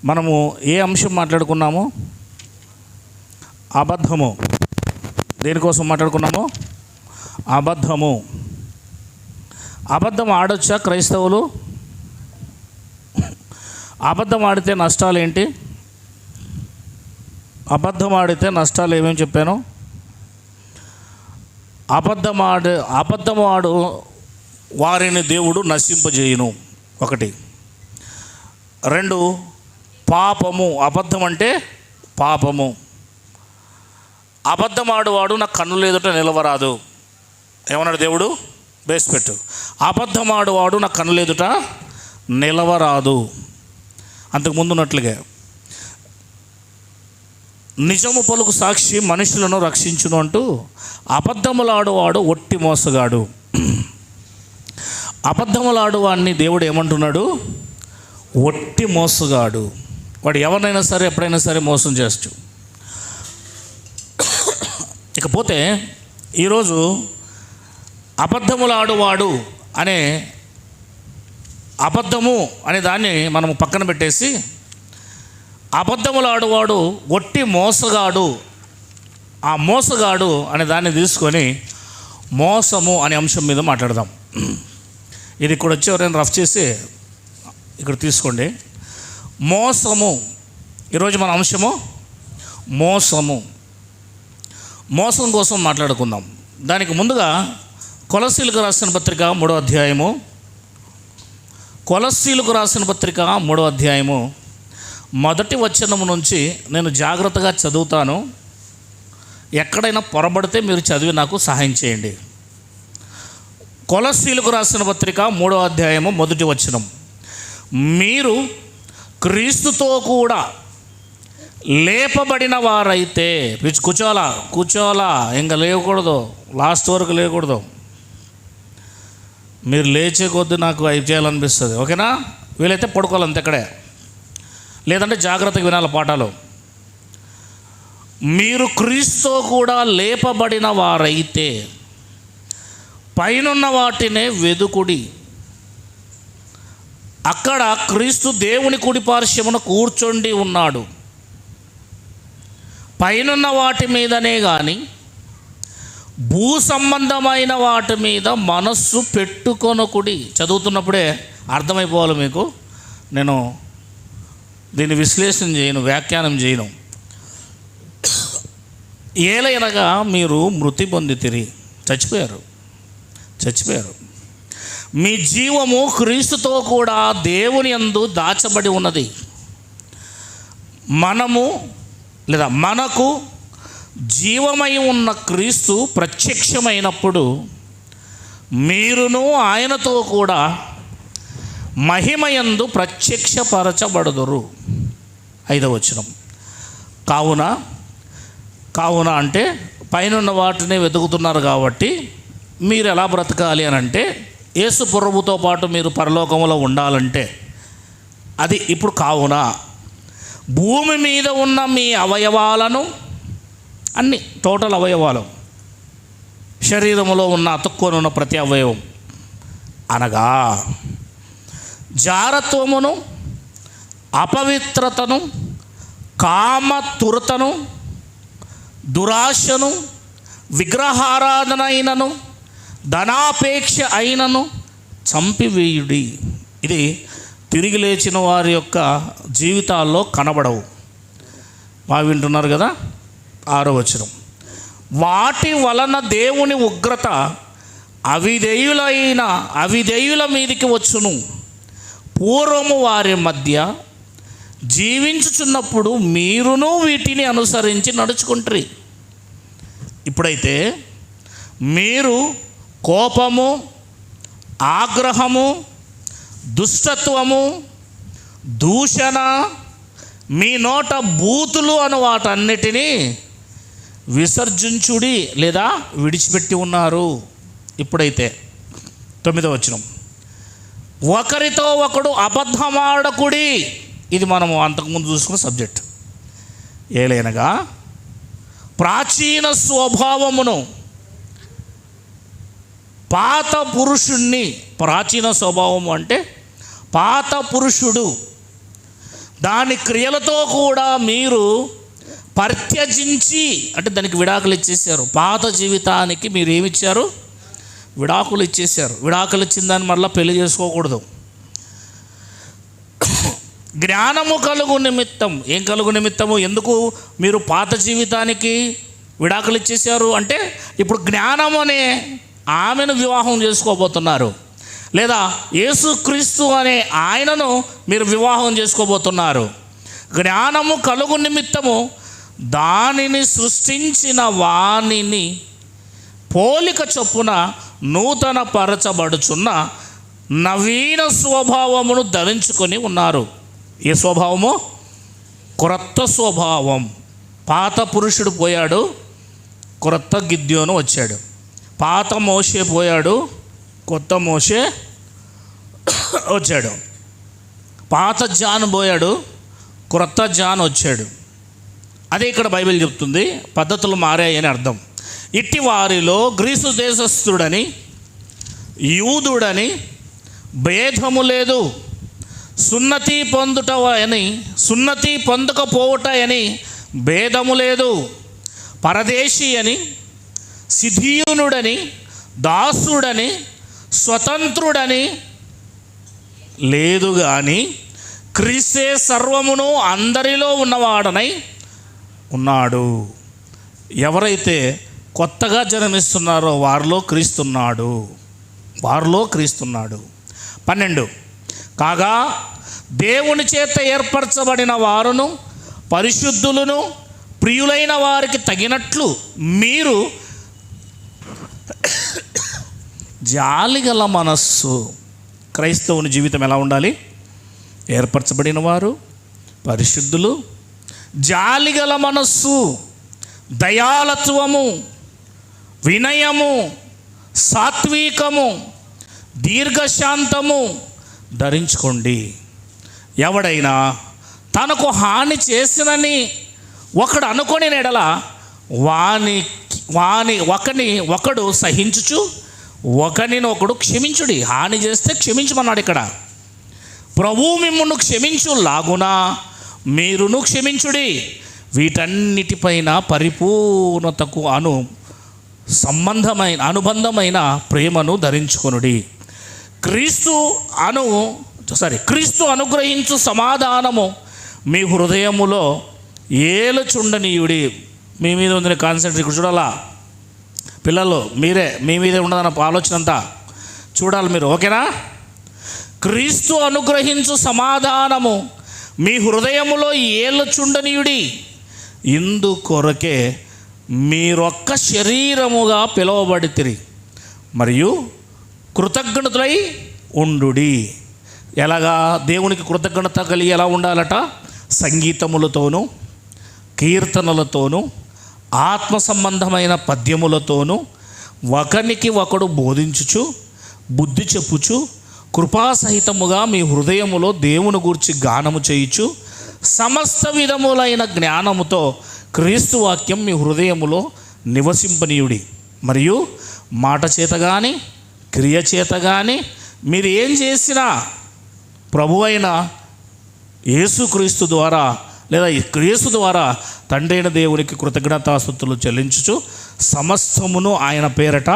మనము ఏ అంశం మాట్లాడుకున్నాము? అబద్ధము. దేనికోసం మాట్లాడుకున్నాము? అబద్ధము. అబద్ధం ఆడొచ్చా క్రైస్తవులు? అబద్ధం ఆడితే నష్టాలు ఏంటి? అబద్ధం ఆడితే నష్టాలు ఏమేమి చెప్పాను? అబద్ధం ఆడు వారిని దేవుడు నశింపజేయును. 1. 2, పాపము. అబద్ధం అంటే పాపము. అబద్ధం ఆడువాడు నా కన్నుల ఎదుట నిలవరాదు. ఏమన్నాడు దేవుడు? బేసిపెట్టు. అబద్ధం ఆడువాడు నా కన్నుల ఎదుట నిలవరాదు. అంతకుముందు ఉన్నట్లుగా నిజము పలుకు సాక్షి మనుషులను రక్షించును అంటూ అబద్ధములాడువాడు ఒట్టి మోసగాడు. అబద్ధములాడువాడిని దేవుడు ఏమంటున్నాడు? ఒట్టి మోసగాడు. వాడు ఎవరినైనా సరే ఎప్పుడైనా సరే మోసం చేయొచ్చు. ఇకపోతే ఈరోజు అబద్ధములాడువాడు అనే అబద్ధము అనే దాన్ని మనము పక్కన పెట్టేసి అబద్ధములాడువాడు ఒట్టి మోసగాడు, ఆ మోసగాడు అనే దాన్ని తీసుకొని మోసము అనే అంశం మీద మాట్లాడదాం. ఇది ఇక్కడ వచ్చి ఎవరైనా రఫ్ చేసి ఇక్కడ తీసుకోండి. మోసము. ఈరోజు మన అంశము మోసము. మోసం కోసం మాట్లాడుకుందాం. దానికి ముందుగా కొలస్సీలకు రాసిన పత్రిక 3వ అధ్యాయము. కొలస్సీలకు రాసిన పత్రిక 3వ అధ్యాయము 1వ వచనం నుంచి నేను జాగ్రత్తగా చదువుతాను. ఎక్కడైనా పొరబడితే మీరు చదివి నాకు సహాయం చేయండి. కొలస్సీలకు రాసిన పత్రిక 3వ అధ్యాయము 1వ వచనం. మీరు క్రీస్తుతో కూడా లేపబడిన వారైతే, కూర్చోలా ఇంకా లేకూడదు, లాస్ట్ వరకు లేకూడదు. మీరు లేచే కొద్దీ నాకు వైపు చేయాలనిపిస్తుంది. ఓకేనా? వీలైతే పడుకోవాలి అంతే ఇక్కడే, లేదంటే జాగ్రత్తగా వినాలి పాఠాలు. మీరు క్రీస్తుతో కూడా లేపబడిన వారైతే పైనున్న వాటినే వెదుకుడి, అక్కడ క్రీస్తు దేవుని కుడి పార్శ్వమున కూర్చొండి ఉన్నాడు. పైనున్న వాటి మీదనే కానీ భూ సంబంధమైన వాటి మీద మనస్సు పెట్టుకొనకుడి. చదువుతున్నప్పుడే అర్థమైపోవాలి మీకు. నేను దీన్ని విశ్లేషణ చేయను, వ్యాఖ్యానం చేయను. ఏలైనగా మీరు మృతి పొందితిరి, చచ్చిపోయారు. మీ జీవము క్రీస్తుతో కూడా దేవుని యందు దాచబడి ఉన్నది. మనకు జీవమై ఉన్న క్రీస్తు ప్రత్యక్షమైనప్పుడు మీరును ఆయనతో కూడా మహిమయందు ప్రత్యక్షపరచబడుదురు. 5వ వచనం. కావున అంటే పైనున్న వాటిని వెతుకుతున్నారు కాబట్టి మీరు ఎలా బ్రతకాలి అని అంటే, యేసు ప్రభువుతో పాటు మీరు పరలోకంలో ఉండాలంటే అది ఇప్పుడు కావున భూమి మీద ఉన్న మీ అవయవాలను, అన్ని టోటల్ అవయవాలు, శరీరంలో ఉన్న అతుక్కొని ఉన్న ప్రతి అవయవం, అనగా జారత్వమును, అపవిత్రతను, కామతురతను, దురాశను, విగ్రహారాధన అయినను, ధనాపేక్ష అయినను చంపివేయుడి. ఇది తిరిగి లేచిన వారి యొక్క జీవితాల్లో కనబడవు. బాగా వింటున్నారు కదా? 6వ వచనం. వాటి వలన దేవుని ఉగ్రత అవిధేయుల మీదికి వచ్చును. పూర్వము వారి మధ్య జీవించుచున్నప్పుడు మీరును వీటిని అనుసరించి నడుచుకుంటారు. ఇప్పుడైతే మీరు కోపము, ఆగ్రహము, దుష్టత్వము, దూషణ, మీ నోట బూతులు అను వాటన్నిటినీ విసర్జించుడి లేదా విడిచిపెట్టి ఉన్నారు. ఇప్పుడైతే 9వ వచనం. ఒకరితో ఒకడు అబద్ధమాడకుడి. ఇది మనము అంతకుముందు చూసుకున్న సబ్జెక్ట్. ఏలైనగా ప్రాచీన స్వభావమును, పాత పురుషుణ్ణి, ప్రాచీన స్వభావము అంటే పాత పురుషుడు దాని క్రియలతో కూడా మీరు పరిత్యజించి, అంటే దానికి విడాకులు ఇచ్చేసారు. పాత జీవితానికి మీరు ఏమిచ్చారు? విడాకులు ఇచ్చేసారు. విడాకులు ఇచ్చిన దాన్ని మళ్ళీ పెళ్లి చేసుకోకూడదు. జ్ఞానము కలుగు నిమిత్తం. ఏం కలుగు నిమిత్తము? ఎందుకు మీరు పాత జీవితానికి విడాకులు ఇచ్చేసారు అంటే, ఇప్పుడు జ్ఞానం అనే ఆమెను వివాహం చేసుకోబోతున్నారు, లేదా యేసుక్రీస్తు అనే ఆయనను మీరు వివాహం చేసుకోబోతున్నారు. జ్ఞానము కలుగు నిమిత్తము దానిని సృష్టించిన వానిని పోలిక చొప్పున నూతన పరచబడుచున్న నవీన స్వభావమును ధరించుకొని ఉన్నారు. ఏ స్వభావము? క్రొత్త స్వభావం. పాత పురుషుడు పోయాడు, క్రొత్త గిద్యోను వచ్చాడు. పాత మోషే పోయాడు, కొత్త మోషే వచ్చాడు. పాత జాన్ పోయాడు, క్రొత్త జాన్ వచ్చాడు. అదే ఇక్కడ బైబిల్ చెప్తుంది, పద్ధతులు మారాయని అర్థం. ఇట్టి వారిలో గ్రీసు దేశస్థుడని యూదుడని భేదము లేదు, సున్నతి పొందుట అని సున్నతి పొందకపోవట అని భేదము లేదు, పరదేశీ అని సిథియునుడని దాసుడని స్వతంత్రుడని లేదు, కానీ క్రీస్తే సర్వమును అందరిలో ఉన్నవాడనై ఉన్నాడు. ఎవరైతే కొత్తగా జన్మిస్తున్నారో వారిలో క్రీస్తున్నాడు, వారిలో క్రీస్తున్నాడు. 12 కాగా దేవుని చేత ఏర్పరచబడిన వారును పరిశుద్ధులను ప్రియులైన వారికి తగినట్లు మీరు జాలిగల మనస్సు. క్రైస్తవుని జీవితం ఎలా ఉండాలి? ఏర్పరచబడిన వారు, పరిశుద్ధులు, జాలిగల మనస్సు, దయాలత్వము, వినయము, సాత్వికము, దీర్ఘశాంతము ధరించుకోండి. ఎవడైనా తనకు హాని చేసినని ఒకడు అనుకొని నెడల ఒకడు సహించుచు ఒకరినొకడు క్షమించుడి. హాని చేస్తే క్షమించమన్నాడు ఇక్కడ. ప్రభువు మిమ్మును క్షమించు లాగునా మీరును క్షమించుడి. వీటన్నిటిపైన పరిపూర్ణతకు అనుబంధమైన ప్రేమను ధరించుకొనుడి. క్రీస్తు అనుగ్రహించు సమాధానము మీ హృదయములో ఏలుచుండనీయుడి. మీ మీద ఉంది కాన్సెంట్రేట్ చూడాలా పిల్లలు, మీ మీదే ఉండదన్న ఆలోచన అంతా చూడాలి మీరు, ఓకేనా? క్రీస్తు అనుగ్రహించు సమాధానము మీ హృదయములో ఏలుచుండనీయుడి. ఇందు కొరకే మీరొక్క శరీరముగా పిలువబడితిరి మరియు కృతజ్ఞతలై ఉండుడి. ఎలాగా దేవునికి కృతజ్ఞత కలిగి ఎలా ఉండాలట? సంగీతములతోనూ కీర్తనలతోనూ ఆత్మ సంబంధమైన పద్యములతోనూ ఒకనికి ఒకడు బోధించుచు బుద్ధి చెప్పుచు కృపాసహితముగా మీ హృదయములో దేవుని గూర్చి గానము చేయుచు సమస్త విధములైన జ్ఞానముతో క్రీస్తు వాక్యం మీ హృదయములో నివసింపనీయుడి. మరియు మాట చేత కానీ క్రియ చేత కానీ మీరు ఏం చేసినా ప్రభు అయిన యేసుక్రీస్తు ద్వారా లేదా యేసు ద్వారా తండ్రి అయిన దేవునికి కృతజ్ఞతాస్తుతులు చెల్లించుచు సమస్తమును ఆయన పేరట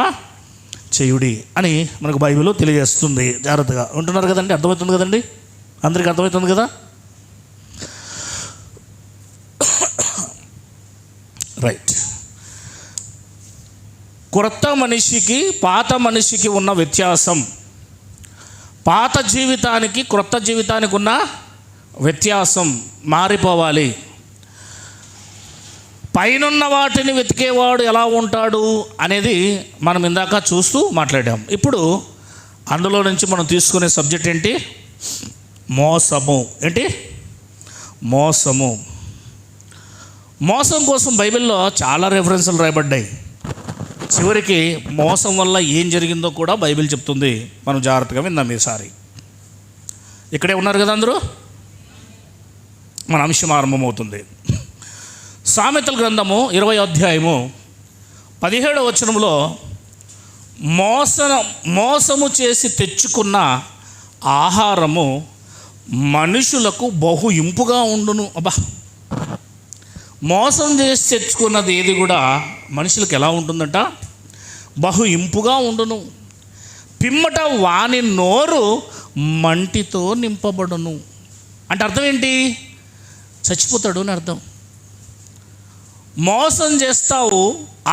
చేయుడి అని మనకు బైబిల్ తెలియజేస్తుంది. జాగ్రత్తగా ఉంటున్నారు కదండి, అర్థమవుతుంది కదండి, అందరికీ అర్థమవుతుంది కదా? రైట్. క్రొత్త మనిషికి పాత మనిషికి ఉన్న వ్యత్యాసం, పాత జీవితానికి క్రొత్త జీవితానికి ఉన్న వ్యత్యాసం మారిపోవాలి. పైనున్న వాటిని వెతికేవాడు ఎలా ఉంటాడు అనేది మనం ఇందాక చూస్తూ మాట్లాడాం. ఇప్పుడు అందులో నుంచి మనం తీసుకునే సబ్జెక్ట్ ఏంటి? మోసము. ఏంటి? మోసము. మోసం కోసం బైబిల్లో చాలా రెఫరెన్సులు రాయబడ్డాయి. చివరికి మోసం వల్ల ఏం జరిగిందో కూడా బైబిల్ చెప్తుంది. మనం జాగ్రత్తగా విందాం ఈసారి. ఇక్కడే ఉన్నారు కదా అందరూ? మన అంశం ఆరంభమవుతుంది. సామెతల గ్రంథము 20వ అధ్యాయము 17వ వచనంలో మోసము చేసి తెచ్చుకున్న ఆహారము మనుషులకు బహు ఇంపుగా ఉండును. అబ్బా, మోసం చేసి తెచ్చుకున్నది ఏది కూడా మనుషులకు ఎలా ఉంటుందంట? బహు ఇంపుగా ఉండును. పిమ్మట వాని నోరు మంటితో నింపబడును. అంటే అర్థం ఏంటి? చచ్చిపోతాడు అని అర్థం. మోసం చేస్తావు,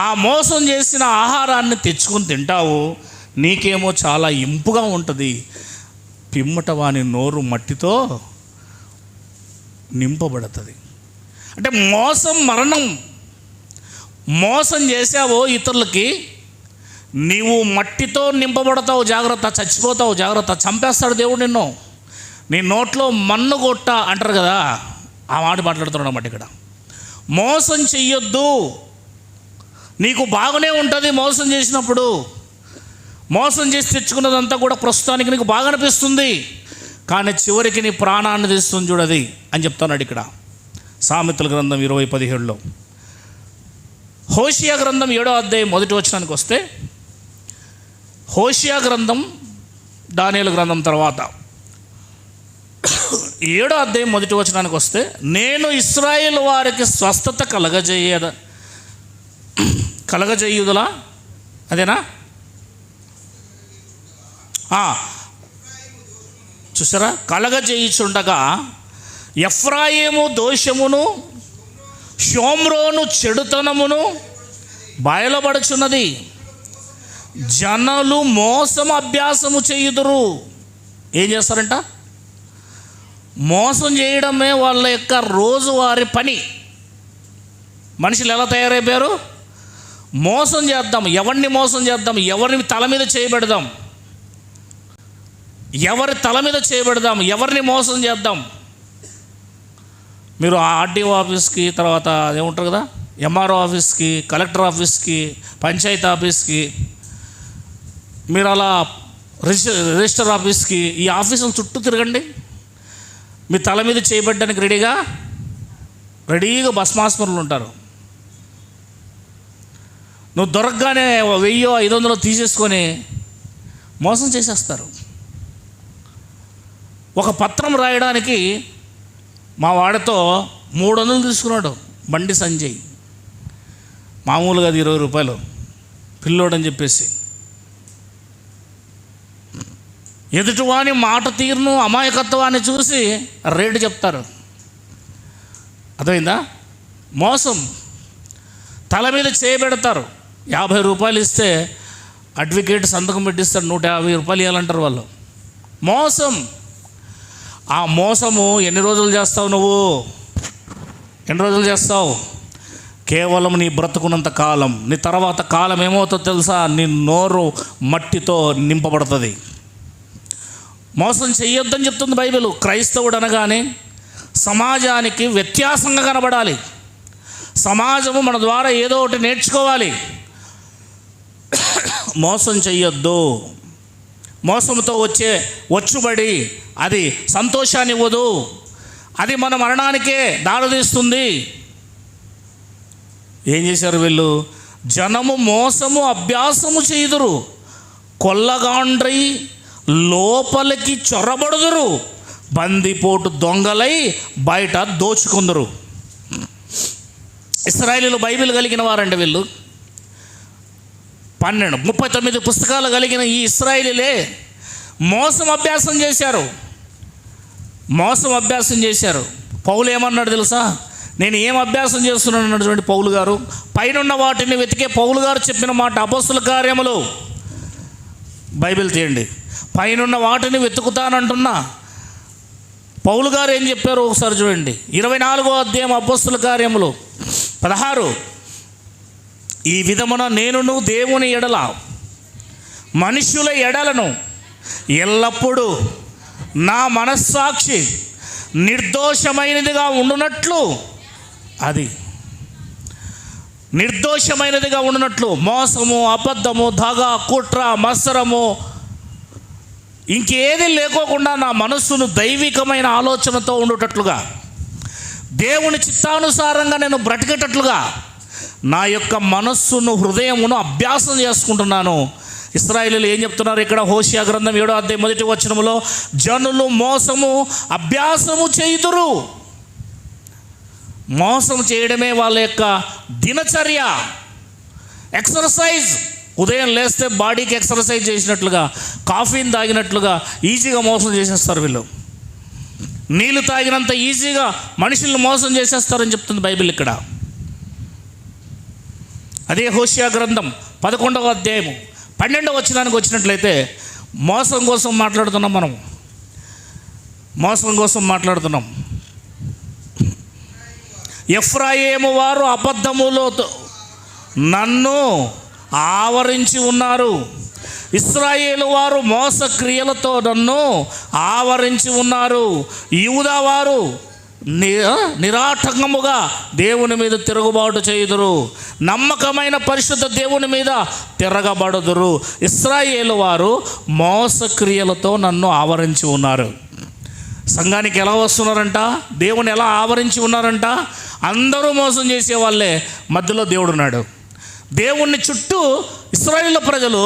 ఆ మోసం చేసిన ఆహారాన్ని తెచ్చుకుని తింటావు, నీకేమో చాలా ఇంపుగా ఉంటుంది. పిమ్మట వాని నోరు మట్టితో నింపబడుతుంది. అంటే మోసం మరణం. మోసం చేసావో ఇతరులకి, నీవు మట్టితో నింపబడతావు. జాగ్రత్త, చచ్చిపోతావు. జాగ్రత్త, చంపేస్తాడు దేవుడు నిన్ను. నీ నోట్లో మన్ను కొట్ట అంటారు కదా, ఆ మాట మాట్లాడుతున్నాడు అన్నమాట ఇక్కడ. మోసం చెయ్యొద్దు. నీకు బాగానే ఉంటుంది మోసం చేసినప్పుడు. మోసం చేసి తెచ్చుకున్నదంతా కూడా ప్రస్తుతానికి నీకు బాగా అనిపిస్తుంది, కానీ చివరికి నీ ప్రాణాన్ని తీస్తుంది చూడది అని చెప్తున్నాడు ఇక్కడ సామెతల గ్రంథం 20:17లో. హోషియా గ్రంథం 7వ అధ్యాయం 1వ వచనానికి వస్తే, హోషియా గ్రంథం దానియేలు గ్రంథం తర్వాత 7వ అధ్యాయం 1వ వచనానికి వస్తే, నేను ఇశ్రాయేలు వారికి స్వస్థత కలగజేయుదులా, అదేనా? చూసారా? కలగజేయుచుండగా ఎఫ్రాయిము దోషమును షోమ్రోను చెడుతనమును బయలుపడుచున్నది. జనులు మోసం అభ్యాసము చేయుదురు. ఏం చేస్తారంట? మోసం చేయడమే వాళ్ళ యొక్క రోజువారి పని. మనుషులు ఎలా తయారైపోయారు? మోసం చేద్దాం, ఎవరిని మోసం చేద్దాం, ఎవరిని తల మీద చేయబెడదాం, ఎవరిని మోసం చేద్దాం. మీరు ఆర్డీఓ ఆఫీస్కి, తర్వాత అదేముంటారు కదా, ఎంఆర్ఓ ఆఫీస్కి, కలెక్టర్ ఆఫీస్కి, పంచాయతీ ఆఫీస్కి, మీరు అలా రిజిస్టర్ ఆఫీస్కి, ఈ ఆఫీసుల చుట్టూ తిరగండి. మీ తల మీద చేయబడ్డానికి రెడీగా భస్మాస్మరులు ఉంటారు. నువ్వు దొరకగానే 1000-500 తీసేసుకొని మోసం చేసేస్తారు. ఒక పత్రం రాయడానికి మా వాడితో 300 తీసుకున్నాడు బండి సంజయ్. మామూలుగా అది 20 రూపాయలు పిల్లోడని చెప్పేసి. ఎదుటివాని మాట తీరును, అమాయకత్వాన్ని చూసి రేటు చెప్తారు. అర్థమైందా? మోసం. తల మీద చేయబెడతారు. 50 రూపాయలు ఇస్తే అడ్వకేట్ సంతకం పెట్టిస్తాడు, 150 రూపాయలు ఇవ్వాలంటారు వాళ్ళు. మోసం. ఆ మోసము ఎన్ని రోజులు చేస్తావు నువ్వు? ఎన్ని రోజులు చేస్తావు? కేవలం నీ బ్రతుకున్నంత కాలం. నీ తర్వాత కాలం ఏమవుతుందో తెలుసా? నీ నోరు మట్టితో నింపబడుతుంది. మోసం చెయ్యొద్దని చెప్తుంది బైబిల్. క్రైస్తవుడు అనగానే సమాజానికి వ్యత్యాసంగా కనబడాలి. సమాజము మన ద్వారా ఏదో ఒకటి నేర్చుకోవాలి. మోసం చెయ్యొద్దు. మోసంతో వచ్చే వచ్చుబడి అది సంతోషాన్ని ఇవ్వదు, అది మన మరణానికే దారితీస్తుంది. ఏం చేశారు వీళ్ళు? జనము మోసము అభ్యాసము చేయుదురు, కొల్లగాండ్రై లోపలికి చొరబడుదురు, బందిపోటు దొంగలై బయట దోచుకుందరు. ఇశ్రాయేలీయులు బైబిల్ కలిగిన వారండి వీళ్ళు. 39 పుస్తకాలు కలిగిన ఈ ఇశ్రాయేలీలే మోసం అభ్యాసం చేశారు. పౌలు ఏమన్నాడు తెలుసా? నేను ఏం అభ్యాసం చేస్తున్నాను అన్నాడు చూడండి పౌలు గారు. పైనున్న వాటిని వెతికే పౌలు గారు చెప్పిన మాట అపొస్తలుల కార్యములు. బైబిల్ తీయండి. పైనున్న వాటిని వెతుకుతానంటున్నా పౌలు గారు ఏం చెప్పారో ఒకసారి చూడండి. 24వ అధ్యాయం అపొస్తలుల కార్యములు 16. ఈ విధమున నేనును దేవుని ఎడల మనుష్యుల ఎడలను ఎల్లప్పుడూ నా మనస్సాక్షి నిర్దోషమైనదిగా ఉండునట్లు, అది నిర్దోషమైనదిగా ఉండునట్లు, మోసము, అబద్ధము, దగ, కుట్ర, మత్సరము ఇంకేది లేకోకుండా నా మనస్సును దైవికమైన ఆలోచనతో ఉండేటట్లుగా, దేవుని చిత్తానుసారంగా నేను బ్రతికేటట్లుగా నా యొక్క మనస్సును, హృదయమును అభ్యాసం చేసుకుంటున్నాను. ఇశ్రాయేలీయులు ఏం చెప్తున్నారు ఇక్కడ? హోషేయ గ్రంథం 7వ అధ్యాయం 1వ వచనములో, జనులు మోసము అభ్యాసము చేయుదురు. మోసం చేయడమే వాళ్ళ యొక్క దినచర్య, ఎక్సర్సైజ్. ఉదయం లేస్తే బాడీకి ఎక్సర్సైజ్ చేసినట్లుగా, కాఫీని తాగినట్లుగా ఈజీగా మోసం చేసేస్తారు వీళ్ళు. నీళ్ళు తాగినంత ఈజీగా మనుషుల్ని మోసం చేసేస్తారని చెప్తుంది బైబిల్ ఇక్కడ. అదే హోషేయ గ్రంథం 11వ అధ్యాయము 12వ వచనానికి వచ్చినట్లయితే, మోసం కోసం మాట్లాడుతున్నాం మనం, మోసం కోసం మాట్లాడుతున్నాం. ఎఫ్రాయిము వారు అబద్ధములో నన్ను ఆవరించి ఉన్నారు, ఇశ్రాయేలు వారు మోసక్రియలతో నన్ను ఆవరించి ఉన్నారు. యూదా వారు నిరాటంకముగా దేవుని మీద తిరుగుబాటు చేయుదురు, నమ్మకమైన పరిశుద్ధ దేవుని మీద తిరగబడుదురు. ఇశ్రాయేలు వారు మోసక్రియలతో నన్ను ఆవరించి ఉన్నారు. సంఘానికి ఎలా వస్తున్నారంట? దేవుని ఎలా ఆవరించి ఉన్నారంట? అందరూ మోసం చేసే వాళ్ళే, మధ్యలో దేవుడు ఉన్నాడు. దేవుణ్ణి చుట్టూ ఇశ్రాయేలు ప్రజలు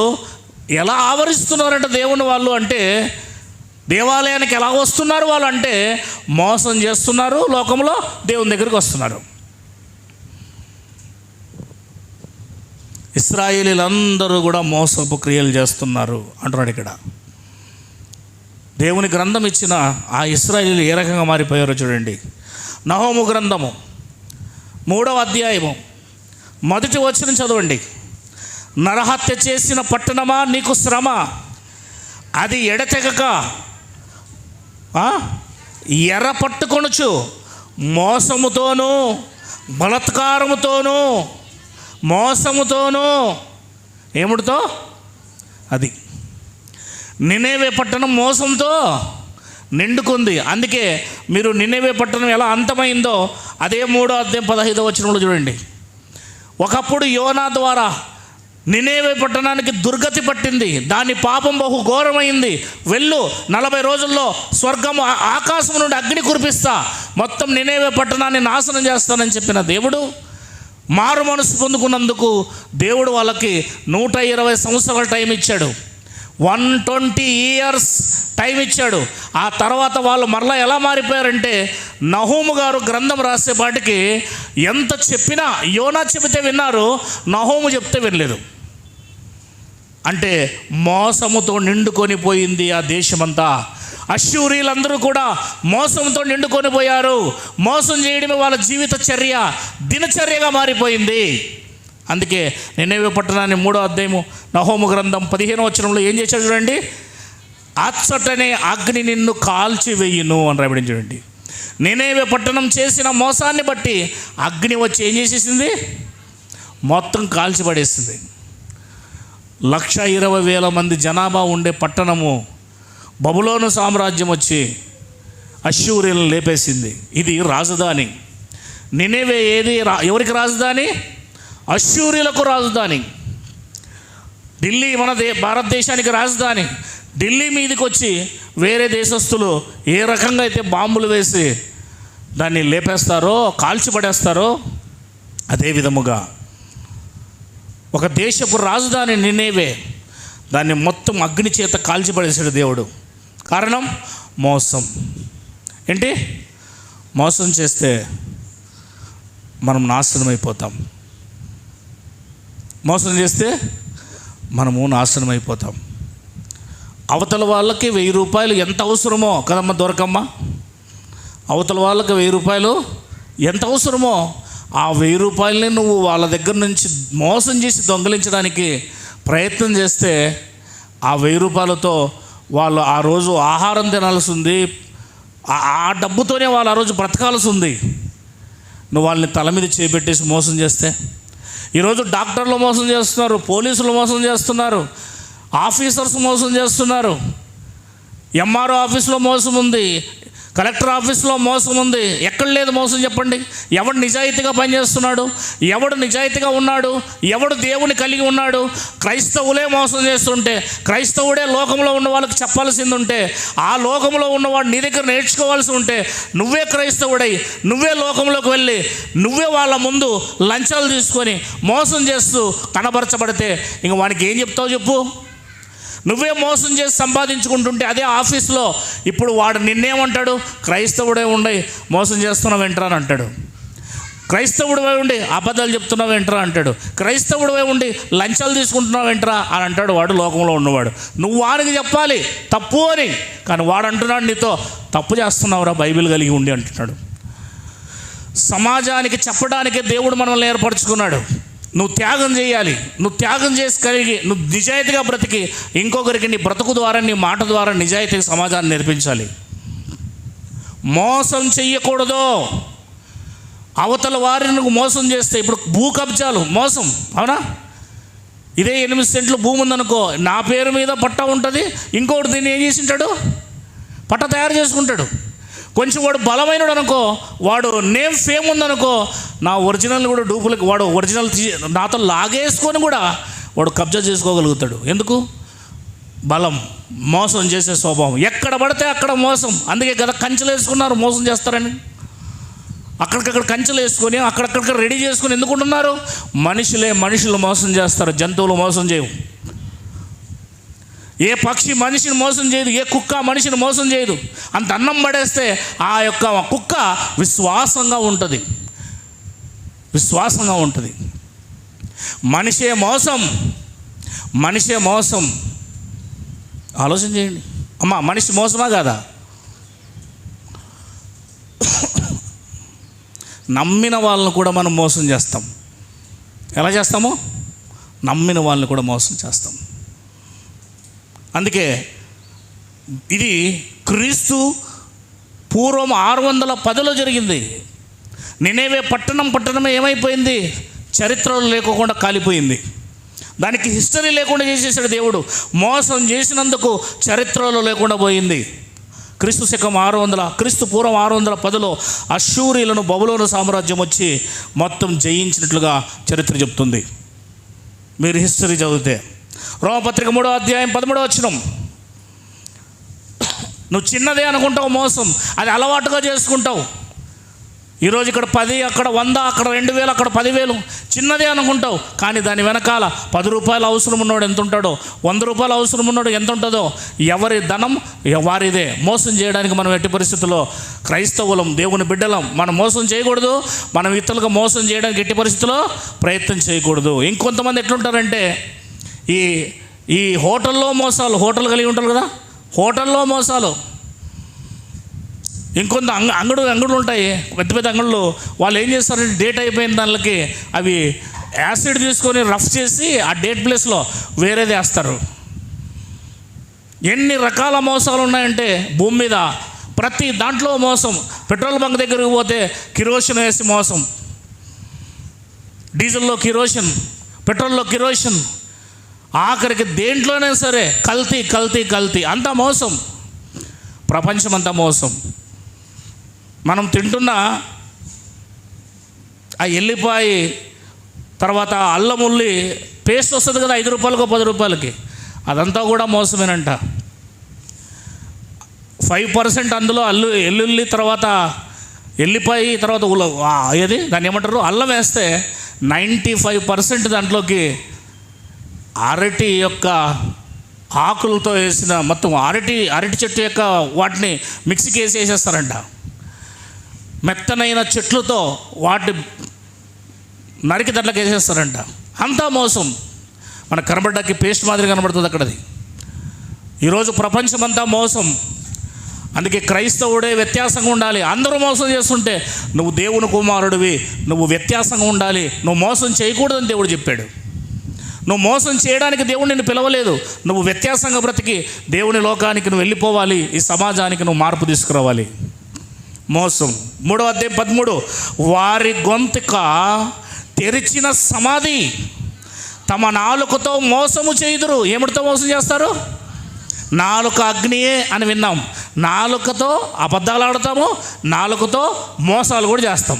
ఎలా ఆవరిస్తున్నారంట దేవుని వాళ్ళు అంటే, దేవాలయానికి ఎలా వస్తున్నారు వాళ్ళు అంటే, మోసం చేస్తున్నారు, లోకంలో దేవుని దగ్గరికి వస్తున్నారు. ఇశ్రాయేలీలందరూ కూడా మోసపు క్రియలు చేస్తున్నారు అంటున్నాడు ఇక్కడ. దేవుని గ్రంథం ఇచ్చిన ఆ ఇశ్రాయేలీలు ఏ రకంగా మారిపోయారో చూడండి. నహూము గ్రంథము 3వ అధ్యాయము 1వ వచనం చదవండి. నరహత్య చేసిన పట్టణమా, నీకు శ్రమ, అది ఎడతెగక ఎర్ర పట్టుకొనుచు మోసముతోనూ బలత్కారముతోనూ, మోసముతోనూ, ఏముడితో? అది నినేవే పట్టణం మోసంతో నిండుకుంది. అందుకే మీరు నినేవే పట్టణం ఎలా అంతమైందో అదే 3వ అధ్యాయం 15వ వచనంలో చూడండి. ఒకప్పుడు యోనా ద్వారా నినేవే పట్టణానికి దుర్గతి పట్టింది, దాని పాపం బహు ఘోరమైంది. వెళ్ళు, 40 రోజుల్లో స్వర్గము ఆకాశం నుండి అగ్ని కురిపిస్తా, మొత్తం నినేవే పట్టణాన్ని నాశనం చేస్తానని చెప్పిన దేవుడు మారు మనసు పొందుకున్నందుకు దేవుడు వాళ్ళకి 120 సంవత్సరాల టైం ఇచ్చాడు. 120 years టైం ఇచ్చాడు. ఆ తర్వాత వాళ్ళు మరలా ఎలా మారిపోయారంటే, నహూము గారు గ్రంథం రాసేపాటికి ఎంత చెప్పినా, యోనా చెబితే విన్నారు, నహూము చెప్తే వినలేదు. అంటే మోసముతో నిండుకొని పోయింది ఆ దేశమంతా. అష్షూరీలందరూ కూడా మోసంతో నిండుకొని పోయారు. మోసం చేయడమే వాళ్ళ జీవిత చర్య, దినచర్యగా మారిపోయింది. అందుకే నినేవే పట్టణాన్ని 3వ అధ్యాయము నహూము గ్రంథం 15వ వచనంలో ఏం చేశాడు చూడండి. అచ్చటనే అగ్ని నిన్ను కాల్చి వేయును అని రాయబడింది చూడండి. నినేవే పట్టణం చేసిన మోసాన్ని బట్టి అగ్ని వచ్చి ఏం చేసేసింది? మొత్తం కాల్చిపడేసింది. 120,000 మంది జనాభా ఉండే పట్టణము బబులోను సామ్రాజ్యం వచ్చి అష్షూరీలను లేపేసింది. ఇది రాజధాని. నినేవే ఏది ఎవరికి రాజధాని? అష్షూరీలకు రాజధాని. ఢిల్లీ మన భారతదేశానికి రాజధాని. ఢిల్లీ మీదకి వచ్చి వేరే దేశస్తులు ఏ రకంగా అయితే బాంబులు వేసి దాన్ని లేపేస్తారో, కాల్చిపడేస్తారో, అదే విధముగా ఒక దేశపు రాజధాని నినేవే, దాన్ని మొత్తం అగ్ని చేత కాల్చిపడేసాడు దేవుడు. కారణం మోసం. ఏంటి? మోసం చేస్తే మనం నాశనం అయిపోతాం. మోసం చేస్తే మనము నాశనం అయిపోతాం. అవతల వాళ్ళకి 1000 రూపాయలు ఎంత అవసరమో కదమ్మా దొరకమ్మ, అవతల వాళ్ళకి 1000 రూపాయలు ఎంత అవసరమో ఆ 1000 రూపాయలని నువ్వు వాళ్ళ దగ్గర నుంచి మోసం చేసి దొంగలించడానికి ప్రయత్నం చేస్తే ఆ 1000 రూపాయలతో వాళ్ళు ఆ రోజు ఆహారం తినాల్సి ఉంది, ఆ డబ్బుతోనే వాళ్ళు ఆ రోజు బ్రతకాల్సి ఉంది. నువ్వు వాళ్ళని తల మీద చేపెట్టేసి మోసం చేస్తే, ఈరోజు డాక్టర్లు మోసం చేస్తున్నారు, పోలీసులు మోసం చేస్తున్నారు, ఆఫీసర్స్ మోసం చేస్తున్నారు, ఎంఆర్ఓ ఆఫీస్లో మోసం ఉంది, కలెక్టర్ ఆఫీస్లో మోసం ఉంది. ఎక్కడ లేదు మోసం చెప్పండి? ఎవడు నిజాయితీగా పనిచేస్తున్నాడు? ఎవడు నిజాయితీగా ఉన్నాడు? ఎవడు దేవుని కలిగి ఉన్నాడు? క్రైస్తవులే మోసం చేస్తుంటే, క్రైస్తవుడే లోకంలో ఉన్న వాళ్ళకి చెప్పాల్సింది ఉంటే, ఆ లోకంలో ఉన్నవాడు నీ దగ్గర నేర్చుకోవాల్సి ఉంటే, నువ్వే క్రైస్తవుడై నువ్వే లోకంలోకి వెళ్ళి నువ్వే వాళ్ళ ముందు లంచాలు తీసుకొని మోసం చేస్తూ కనబరచబడితే ఇంక వానికి ఏం చెప్తావు చెప్పు? నువ్వే మోసం చేసి సంపాదించుకుంటుంటే అదే ఆఫీస్లో ఇప్పుడు వాడు నిన్నేమంటాడు? క్రైస్తవుడే ఉండి మోసం చేస్తున్నావు ఏంట్రా అని అంటాడు. క్రైస్తవుడివై ఉండి అబద్ధాలు చెప్తున్నావు ఏంట్రా అంటాడు. క్రైస్తవుడివై ఉండి లంచాలు తీసుకుంటున్నావు ఏంట్రా అని అంటాడు వాడు లోకంలో ఉన్నవాడు. నువ్వు వానికి చెప్పాలి తప్పు అని, కానీ వాడు అంటున్నాడు నీతో తప్పు చేస్తున్నావురా బైబిల్ కలిగి ఉండి అంటున్నాడు. సమాజానికి చెప్పడానికే దేవుడు మనల్ని ఏర్పరచుకున్నాడు. నువ్వు త్యాగం చేయాలి. నువ్వు త్యాగం చేసి కలిగి నువ్వు నిజాయితీగా బ్రతికి ఇంకొకరికి నీ బ్రతుకు ద్వారా నీ మాట ద్వారా నిజాయితీగా సమాజాన్ని నేర్పించాలి. మోసం చెయ్యకూడదు. అవతల వారిని నువ్వు మోసం చేస్తే, ఇప్పుడు భూ కబ్జాలు మోసం, అవునా? ఇదే 8 సెంట్లు భూమి ఉందనుకో, నా పేరు మీద పట్టా ఉంటుంది, ఇంకొకటి దీన్ని ఏం చేసింటాడు? పట్ట తయారు చేసుకుంటాడు. కొంచెం వాడు బలమైనడు అనుకో, వాడు నేమ్ ఫేమ్ ఉందనుకో, నా ఒరిజినల్ కూడా డూప్లికేట్, వాడు ఒరిజినల్ నాతో లాగేసుకొని కూడా వాడు కబ్జా చేసుకోగలుగుతాడు. ఎందుకు? బలం. మోసం చేసే స్వభావం. ఎక్కడ పడితే అక్కడ మోసం. అందుకే కదా కంచెలు వేసుకున్నారు మోసం చేస్తారని. అక్కడికక్కడ కంచెలు వేసుకొని అక్కడక్కడ రెడీ చేసుకొని ఎందుకుంటున్నారు? మనుషులు మోసం చేస్తారు, జంతువులు మోసం చేయవు. ఏ పక్షి మనిషిని మోసం చేయదు, ఏ కుక్క మనిషిని మోసం చేయదు. అంత అన్నం పడేస్తే ఆ యొక్క కుక్క విశ్వాసంగా ఉంటుంది. మనిషే మోసం. ఆలోచన చేయండి అమ్మా, మనిషి మోసమా కాదా? నమ్మిన వాళ్ళని కూడా మనం మోసం చేస్తాం. ఎలా చేస్తామో? నమ్మిన వాళ్ళని కూడా మోసం చేస్తాం. అందుకే ఇది క్రీస్తు పూర్వం 610లో జరిగింది. నినేవే పట్టణమే ఏమైపోయింది? చరిత్రలో లేకోకుండా కాలిపోయింది. దానికి హిస్టరీ లేకుండా చేసేసాడు దేవుడు. మోసం చేసినందుకు చరిత్రలో లేకుండా పోయింది. క్రీస్తు పూర్వం 610లో అష్షూరీలను బబులోను సామ్రాజ్యం వచ్చి మొత్తం జయించినట్లుగా చరిత్ర చెప్తుంది. మీరు హిస్టరీ చదివితే రోమపత్రిక 3వ అధ్యాయం 13వ వచనం. నువ్వు చిన్నదే అనుకుంటావు మోసం, అది అలవాటుగా చేసుకుంటావు. ఈరోజు ఇక్కడ 10, అక్కడ 100, అక్కడ 2000, అక్కడ 10,000 చిన్నదే అనుకుంటావు. కానీ దాని వెనకాల 10 రూపాయలు అవసరం ఉన్నవాడు ఎంత ఉంటాడో, 100 రూపాయలు అవసరం ఉన్నాడు ఎంత ఉంటుందో, ఎవరి ధనం వారిదే. మోసం చేయడానికి మనం ఎట్టి పరిస్థితుల్లో క్రైస్తవులం, దేవుని బిడ్డలం, మనం మోసం చేయకూడదు. మనం ఇతరులకు మోసం చేయడానికి ఎట్టి పరిస్థితుల్లో ప్రయత్నం చేయకూడదు. ఇంకొంతమంది ఎట్లుంటారంటే ఈ హోటల్లో మోసాలు, హోటల్ కలిగి ఉంటారు కదా, హోటల్లో మోసాలు. ఇంకొంత అంగడులు ఉంటాయి, పెద్ద అంగళ్ళు. వాళ్ళు ఏం చేస్తారంటే డేట్ అయిపోయిన దానికి అవి యాసిడ్ తీసుకొని రఫ్ చేసి ఆ డేట్ ప్లేస్లో వేరేది వేస్తారు. ఎన్ని రకాల మోసాలు ఉన్నాయంటే భూమి మీద ప్రతి దాంట్లో మోసం. పెట్రోల్ బంక్ దగ్గరికి పోతే కిరోసిన్ వేసి మోసం, డీజిల్లో కిరోసిన్, పెట్రోల్లో కిరోసిన్, ఆఖరికి దేంట్లోనే సరే కల్తీ అంతా మోసం. ప్రపంచం అంతా మోసం. మనం తింటున్న ఆ ఎల్లిపాయ తర్వాత అల్లం ఉల్లి పేస్ట్ వస్తుంది కదా, 5 రూపాయలకో 10 రూపాయలకి, అదంతా కూడా మోసమేనంట. 5% అందులో ఎల్లుల్లి తర్వాత ఎల్లిపాయ తర్వాత దాన్ని ఏమంటారు అల్లం వేస్తే 95% దాంట్లోకి అరటి యొక్క ఆకులతో వేసిన మొత్తం అరటి చెట్టు యొక్క వాటిని మిక్సీకి వేసేసేస్తారంట. మెత్తనైన చెట్లతో వాటి నరికి దాంట్లోకి వేసేస్తారంట. అంతా మోసం. మనకు కనబడ్డానికి పేస్ట్ మాదిరి కనబడుతుంది అక్కడది. ఈరోజు ప్రపంచమంతా మోసం. అందుకే క్రైస్తవుడే వ్యత్యాసంగా ఉండాలి. అందరూ మోసం చేస్తుంటే నువ్వు దేవుని కుమారుడివి, నువ్వు వ్యత్యాసంగా ఉండాలి. నువ్వు మోసం చేయకూడదని దేవుడు చెప్పాడు. నువ్వు మోసం చేయడానికి దేవుడు నిన్ను పిలవలేదు. నువ్వు వ్యత్యాసంగా బ్రతికి దేవుని లోకానికి నువ్వు వెళ్ళిపోవాలి. ఈ సమాజానికి నువ్వు మార్పు తీసుకురావాలి. మోసం. 3వ అధ్యాయం 13, వారి గొంతుక తెరిచిన సమాధి, తమ నాలుకతో మోసము చేయుదురు. ఏమిటితో మోసం చేస్తారు? నాలుక అగ్నియే అని విన్నాం. నాలుకతో అబద్ధాలు ఆడతాము, నాలుకతో మోసాలు కూడా చేస్తాం.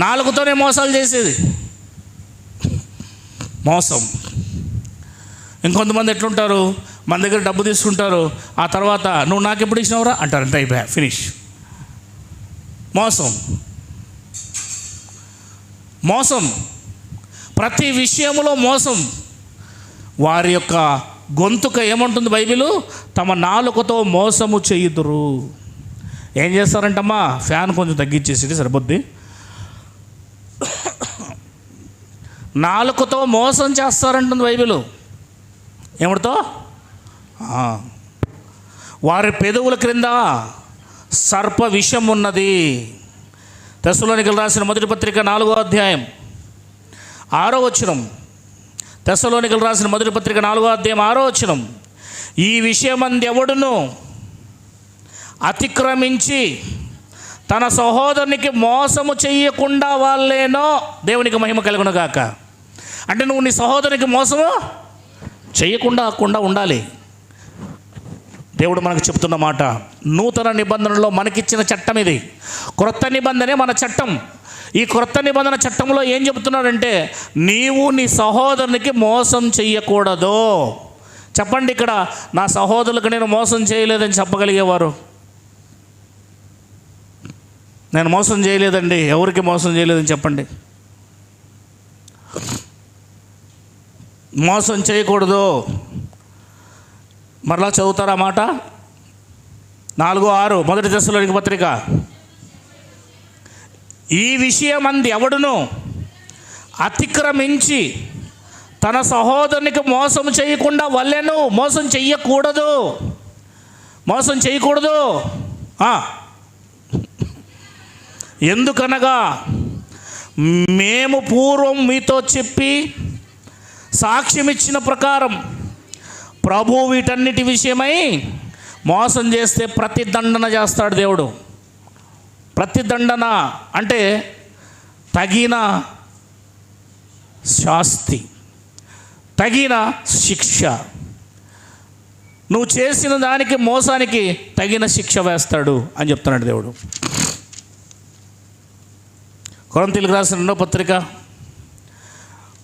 నాలుకతోనే మోసాలు చేసేది మోసం. ఇంకొంతమంది ఎట్లుంటారు, మన దగ్గర డబ్బు తీసుకుంటారు, ఆ తర్వాత నువ్వు నాకు ఎప్పుడు ఇచ్చినావురా అంటారు, అంతే అయిపోయా, ఫినిష్. మోసం ప్రతి విషయంలో మోసం. వారి యొక్క గొంతుక ఏమంటుంది బైబిలు? తమ నాలుకతో మోసము చేయుదురు. ఏం చేస్తారంటమ్మా? ఫ్యాన్ కొంచెం తగ్గించేసి సరిపోద్ది. నాలుకతో మోసం చేస్తారంటుంది బైబిలు. ఏమిటితో? వారి పెదవుల క్రింద సర్ప విషం ఉన్నది. తెస్సలోనికీయులకు రాసిన మొదటి పత్రిక 4వ అధ్యాయం 6వ వచనం. తెస్సలోనికీయులకు రాసిన మొదటి పత్రిక 4వ అధ్యాయం 6వ వచనం. ఈ విషయమందు ఎవడును అతిక్రమించి తన సహోదరునికి మోసము చెయ్యకుండా వాళ్ళేనో దేవునికి మహిమ కలుగును గాక. అంటే నువ్వు నీ సహోదరునికి మోసము చెయ్యకుండా ఉండాలి. దేవుడు మనకు చెప్తున్న మాట, నూతన నిబంధనలో మనకిచ్చిన చట్టం ఇది. క్రొత్త నిబంధనే మన చట్టం. ఈ క్రొత్త నిబంధన చట్టంలో ఏం చెబుతున్నాడంటే, నీవు నీ సహోదరునికి మోసం చెయ్యకూడదు. చెప్పండి, ఇక్కడ నా సహోదరులకు నేను మోసం చేయలేదని చెప్పగలిగేవారు? నేను మోసం చేయలేదండి, ఎవరికి మోసం చేయలేదని చెప్పండి. మోసం చేయకూడదు. మరలా చదువుతారా మాట? 4:6 మొదటి తెస్సలోనికీయులకు పత్రిక. ఈ విషయమందు ఎవడును అతిక్రమించి తన సహోదరునికి మోసం చేయకుండా వల్లెను. మోసం చెయ్యకూడదు. మోసం చేయకూడదు. ఎందుకనగా మేము పూర్వం మీతో చెప్పి సాక్ష్యం ఇచ్చిన ప్రకారం ప్రభు వీటన్నిటి విషయమై మోసం చేస్తే ప్రతిదండన చేస్తాడు దేవుడు. ప్రతిదండన అంటే తగిన శాస్తి, తగిన శిక్ష. నువ్వు చేసిన దానికి, మోసానికి తగిన శిక్ష వేస్తాడు అని చెప్తున్నాడు దేవుడు. కొరింథీయులకు రాసిన 2వ పత్రిక,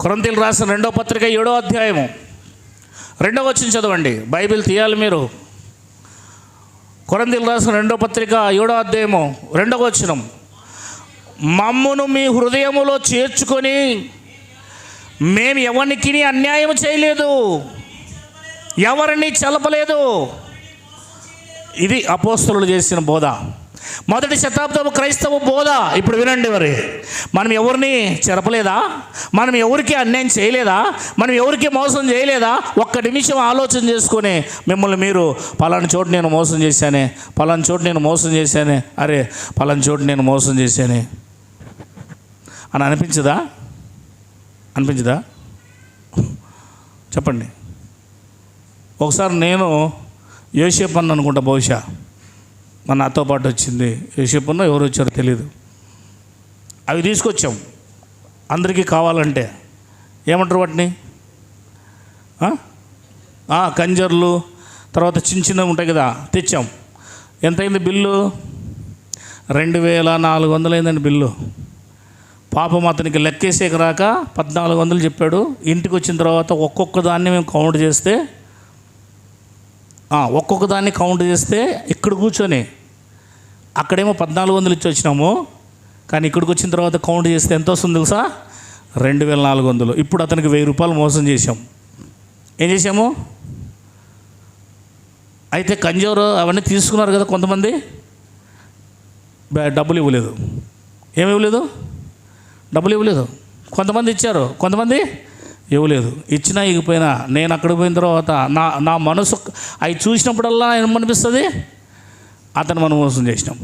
కొరింథీయులకు రాసిన 2వ పత్రిక 7వ అధ్యాయము 2వ వచనం చదవండి. బైబిల్ తీయాలి మీరు. కొరింథీయులకు రాసిన 2వ పత్రిక 7వ అధ్యాయము 2వ వచనం. మమ్మును మీ హృదయములో చేర్చుకొని మేము ఎవరికి అన్యాయం చేయలేదు, ఎవరిని చలపలేదు. ఇది అపోస్తలులు చేసిన బోధ. మొదటి శతాబ్దపు క్రైస్తవ బోధ. ఇప్పుడు వినండి, మనం ఎవరిని చెరపలేదా? మనం ఎవరికి అన్యాయం చేయలేదా? మనం ఎవరికి మోసం చేయలేదా? ఒక్క నిమిషం ఆలోచన చేసుకొని మిమ్మల్ని మీరు పలానా చోటు నేను మోసం చేశానే, పలానా చోటు నేను మోసం చేశానే, అరే పలానా చోటు నేను మోసం చేశానే అని అనిపించదా? చెప్పండి. ఒకసారి నేను యోసేపు అన్న అనుకుంటా, బహుశా మన నాతో పాటు వచ్చింది యోసేపు అన్న, ఎవరు వచ్చారో తెలియదు. అవి తీసుకొచ్చాం అందరికీ కావాలంటే. ఏమంటారు వాటిని? కంజర్లు, తర్వాత చిన్న చిన్నవి ఉంటాయి కదా, తెచ్చాం. ఎంతైంది బిల్లు? 2400 అయిందండి బిల్లు. పాపం అతనికి లెక్కేసేక రాక 1400 చెప్పాడు. ఇంటికి వచ్చిన తర్వాత ఒక్కొక్క దాన్ని మేము కౌంట్ చేస్తే, ఒక్కొక్క దాన్ని కౌంట్ చేస్తే ఇక్కడ కూర్చొని అక్కడేమో 1400 ఇచ్చి వచ్చినాము, కానీ ఇక్కడికి వచ్చిన తర్వాత కౌంట్ చేస్తే ఎంత వస్తుంది తెలుసా? 2400. ఇప్పుడు అతనికి 1000 రూపాయలు మోసం చేశాం. ఏం చేశాము? అయితే కంజోరు అవన్నీ తీసుకున్నారు కదా కొంతమంది, డబ్బులు ఇవ్వలేదు. ఏమి ఇవ్వలేదు? డబ్బులు ఇవ్వలేదు. కొంతమంది ఇచ్చారు, కొంతమంది ఇవ్వలేదు. ఇచ్చినా ఇగిపోయినా నేను అక్కడికి పోయిన తర్వాత నా మనసు అవి చూసినప్పుడల్లా ఏమనిపిస్తుంది? అతను మనం మోసం చేసినాం.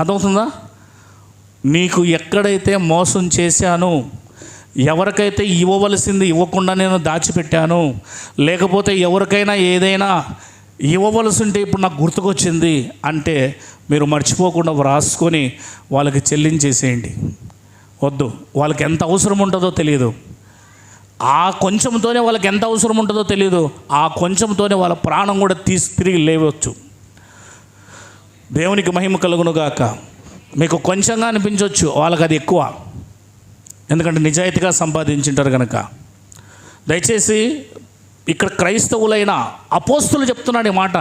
అర్థమవుతుందా? నీకు ఎక్కడైతే మోసం చేశాను, ఎవరికైతే ఇవ్వవలసింది ఇవ్వకుండా నేను దాచిపెట్టాను, లేకపోతే ఎవరికైనా ఏదైనా ఇవ్వవలసి ఉంటే ఇప్పుడు నాకు గుర్తుకొచ్చింది అంటే మీరు మర్చిపోకుండా వ్రాసుకొని వాళ్ళకి చెల్లించేసేయండి. వద్దు, వాళ్ళకి ఎంత అవసరం ఉంటుందో తెలియదు. ఆ కొంచెంతోనే వాళ్ళకి ఎంత అవసరం ఉంటుందో తెలియదు. ఆ కొంచెంతోనే వాళ్ళ ప్రాణం కూడా తిరిగి లేవచ్చు. దేవునికి మహిమ కలుగును గాక. మీకు కొంచెంగా అనిపించవచ్చు, వాళ్ళకి అది ఎక్కువ, ఎందుకంటే నిజాయితీగా సంపాదించుంటారు కనుక. దయచేసి ఇక్కడ క్రైస్తవులైన అపోస్తులు చెప్తున్నాడు ఈ మాట.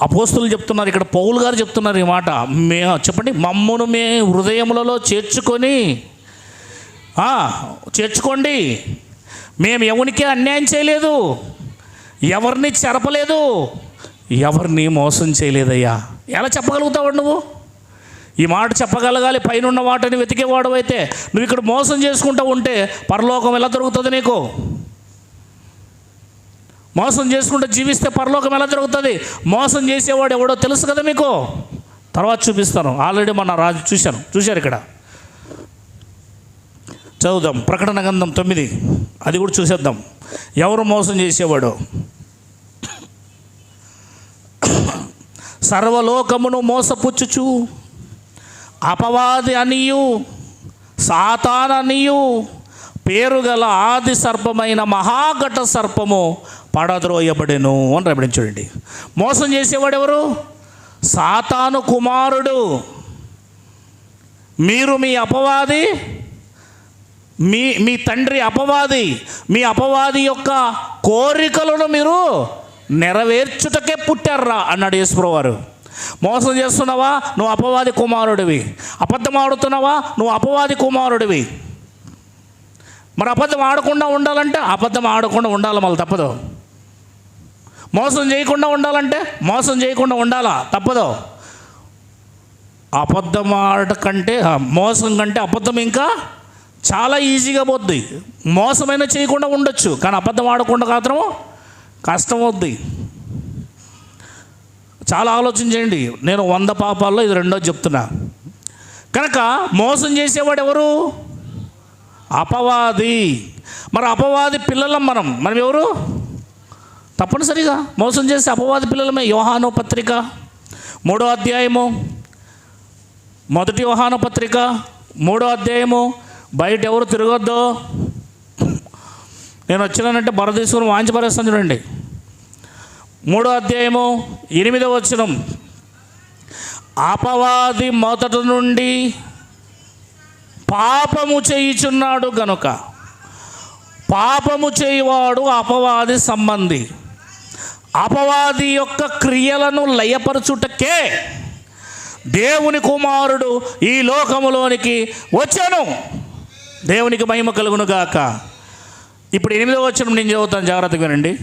అపోస్తులు చెప్తున్నారు, ఇక్కడ పౌలు గారు చెప్తున్నారు ఈ మాట. చెప్పండి, మమ్మును మే హృదయములలో చేర్చుకోండి, మేము ఎవరికి అన్యాయం చేయలేదు, ఎవరిని చెరపలేదు, ఎవరిని మోసం చేయలేదయ్యా. ఎలా చెప్పగలుగుతావు నువ్వు? ఈ మాట చెప్పగలగాలి. పైన వాటిని వెతికేవాడు అయితే నువ్వు ఇక్కడ మోసం చేసుకుంటూ ఉంటే పరలోకం ఎలా దొరుకుతుంది నీకు? మోసం చేసుకుంటూ జీవిస్తే పరలోకం ఎలా జరుగుతుంది? మోసం చేసేవాడు ఎవడో తెలుసు కదా మీకు. తర్వాత చూపిస్తాను. ఆల్రెడీ మన రాజు చూశారు ఇక్కడ. చదువుదాం ప్రకటన గ్రంథం 9, అది కూడా చూసేద్దాం. ఎవరు మోసం చేసేవాడు? సర్వలోకమును మోసపుచ్చుచు అపవాది అనియు సాతాననియు పేరుగల ఆది సర్పమైన మహాఘట సర్పము పడద్రోయబడెను అని రాబడి. చూడండి, మోసం చేసేవాడు ఎవరు? సాతాను కుమారుడు. మీరు మీ అపవాది, మీ తండ్రి అపవాది. మీ అపవాది యొక్క కోరికలను మీరు నెరవేర్చుటకే పుట్టారా అన్నాడు యేసుప్రభువు వారు. మోసం చేస్తున్నావా? నువ్వు అపవాది కుమారుడివి. అబద్ధం ఆడుతున్నావా? నువ్వు అపవాది కుమారుడివి. మరి అబద్ధం ఆడకుండా ఉండాలంటే అబద్ధం ఆడకుండా ఉండాలి, మళ్ళీ తప్పదు. మోసం చేయకుండా ఉండాలంటే మోసం చేయకుండా ఉండాలా, తప్పదు. అబద్ధం ఆడకంటే మోసం కంటే అబద్ధం ఇంకా చాలా ఈజీగా పోద్ది. మోసమైనా చేయకుండా ఉండొచ్చు, కానీ అబద్ధం ఆడకుండా మాత్రం కష్టం అవుద్ది. చాలా ఆలోచన చేయండి. నేను 100 పాపాల్లో ఇది రెండోది చెప్తున్నా. కనుక మోసం చేసేవాడు ఎవరు? అపవాది. మరి అపవాది పిల్లలం మనం ఎవరు? తప్పనిసరిగా మోసం చేసే అపవాది పిల్లలమే. యోహాను పత్రిక 3వ అధ్యాయము, 1 యోహాను పత్రిక 3వ అధ్యాయము. బయట ఎవరు తిరగొద్దు. నేను వచ్చినానంటే బర తీసుకుని వాంచిపరేస్తాను. చూడండి 3వ అధ్యాయము 8వ వచనం. అపవాది మొదట నుండి పాపము చేయుచున్నాడు గనుక పాపము చేయువాడు అపవాది సంబంధి. అపవాది యొక్క క్రియలను లయపరచుటకే దేవుని కుమారుడు ఈ లోకములోనికి వచ్చాను. దేవునికి మహిమ కలుగును గాక. ఇప్పుడు 8వ వచనం నేను చదువుతాను, జాగ్రత్తగా వినండి.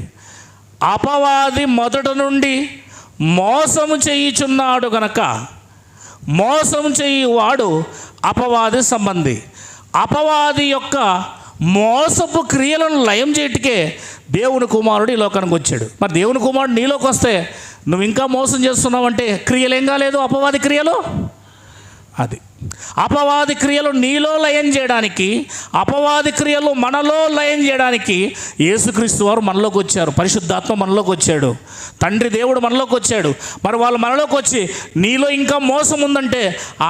అపవాది మొదట నుండి మోసము చేయుచున్నాడు గనక మోసము చేయువాడు అపవాది సంబంధి. అపవాది యొక్క మోసపు క్రియలను లయం చేయటికే దేవుని కుమారుడు ఈ లోకానికి వచ్చాడు. మరి దేవుని కుమారుడు నీలోకి వస్తే నువ్వు ఇంకా మోసం చేస్తున్నావు అంటే క్రియలు ఏం కాలేదు? అపవాది క్రియలు. అది అపవాది క్రియలు నీలో లయం చేయడానికి, అపవాది క్రియలు మనలో లయం చేయడానికి యేసుక్రీస్తు వారు మనలోకి వచ్చారు. పరిశుద్ధాత్మ మనలోకి వచ్చాడు. తండ్రి దేవుడు మనలోకి వచ్చాడు. మరి వాళ్ళు మనలోకి వచ్చి నీలో ఇంకా మోసం ఉందంటే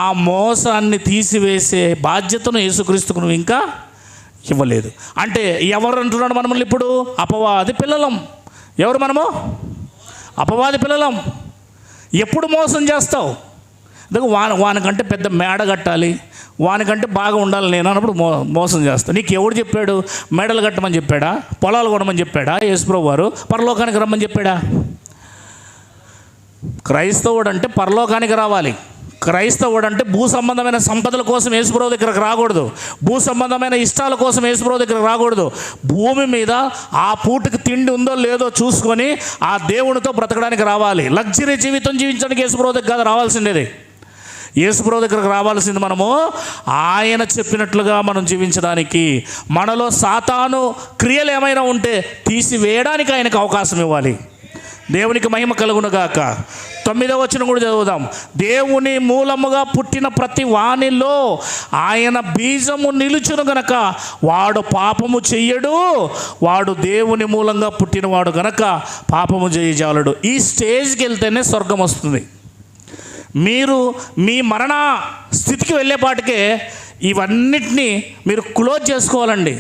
ఆ మోసాన్ని తీసివేసే బాధ్యతను యేసుక్రీస్తుకు నువ్వు ఇంకా ఇవ్వలేదు. అంటే ఎవరు అంటున్నాడు మనల్ని ఇప్పుడు? అపవాది పిల్లలం. ఎవరు మనము? అపవాది పిల్లలం. ఎప్పుడు మోసం చేస్తావు? అందుకు వానికంటే పెద్ద మేడ కట్టాలి, వానికంటే బాగా ఉండాలి నేను అన్నప్పుడు మోసం చేస్తావు. నీకు ఎవడు చెప్పాడు మేడలు కట్టమని చెప్పాడా? పొలాలు కొనమని చెప్పాడా యేసుప్రభువు వారు? పరలోకానికి రమ్మని చెప్పాడా? క్రైస్తవుడు అంటే పరలోకానికి రావాలి. క్రైస్తవుడు అంటే భూ సంబంధమైన సంపదల కోసం యేసుప్రభువు దగ్గరకు రాకూడదు. భూ సంబంధమైన ఇష్టాల కోసం యేసుప్రభువు దగ్గరకు రాకూడదు. భూమి మీద ఆ పూటకి తిండి ఉందో లేదో చూసుకొని ఆ దేవునితో బ్రతకడానికి రావాలి. లగ్జరీ జీవితం జీవించడానికి యేసుప్రభువు దగ్గర రావాల్సిందేది. యేసుప్రభువు దగ్గరకు రావాల్సింది మనము ఆయన చెప్పినట్లుగా మనం జీవించడానికి. మనలో సాతాను క్రియలు ఏమైనా ఉంటే తీసివేయడానికి ఆయనకు అవకాశం ఇవ్వాలి. దేవునికి మహిమ కలుగునుగాక. 9వ వచనం కూడా చదువుదాం. దేవుని మూలముగా పుట్టిన ప్రతి వానిలో ఆయన బీజము నిలుచును గనక వాడు పాపము చెయ్యడు, వాడు దేవుని మూలంగా పుట్టినవాడు గనక పాపము చేయజాలడు. ఈ స్టేజ్కి వెళ్తేనే స్వర్గం వస్తుంది. మీరు మీ మరణ స్థితికి వెళ్ళేపాటికే ఇవన్నిటినీ మీరు క్లోజ్ చేసుకోవాలండి.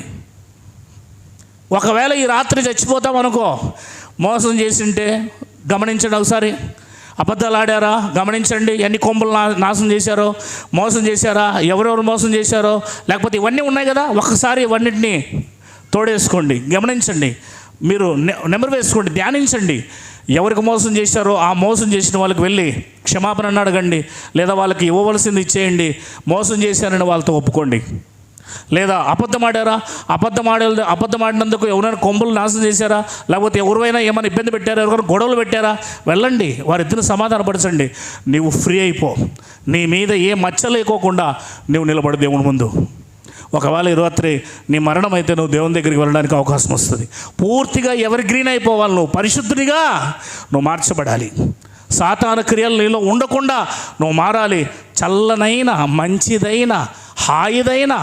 ఒకవేళ ఈ రాత్రి చచ్చిపోతాం అనుకో, మోసం చేసింటే గమనించండి. ఒకసారి అబద్ధాలు ఆడారా గమనించండి. ఎన్ని కొమ్ములు నాశనం చేశారో, మోసం చేశారా, ఎవరెవరు మోసం చేశారో, లేకపోతే ఇవన్నీ ఉన్నాయి కదా, ఒక్కసారి ఇవన్నిటిని తోడేసుకోండి, గమనించండి. మీరు నెంబర్ వేసుకోండి, ధ్యానించండి. ఎవరికి మోసం చేశారో ఆ మోసం చేసిన వాళ్ళకి వెళ్ళి క్షమాపణ అడగండి, లేదా వాళ్ళకి ఇవ్వవలసింది ఇచ్చేయండి. మోసం చేశారని వాళ్ళతో ఒప్పుకోండి. లేదా అబద్ధం ఆడినందుకు ఎవరైనా కొమ్ములు నాశనం చేశారా, లేకపోతే ఎవరైనా ఏమైనా ఇబ్బంది పెట్టారా, ఎవరైనా గొడవలు పెట్టారా, వెళ్ళండి వారిద్దరిని సమాధానపరచండి. నీవు ఫ్రీ అయిపో. నీ మీద ఏ మచ్చ లేకోకుండా నువ్వు నిలబడు దేవుని ముందు. ఒకవేళ ఈ రాత్రి నీ మరణం అయితే నువ్వు దేవుని దగ్గరికి వెళ్ళడానికి అవకాశం వస్తుంది. పూర్తిగా ఎవరి గ్రీన్ అయిపోవాలి. నువ్వు పరిశుద్ధునిగా నువ్వు మార్చబడాలి. సాతాను క్రియలు నీలో ఉండకుండా నువ్వు మారాలి. చల్లనైన, మంచిదైన, హాయిదైన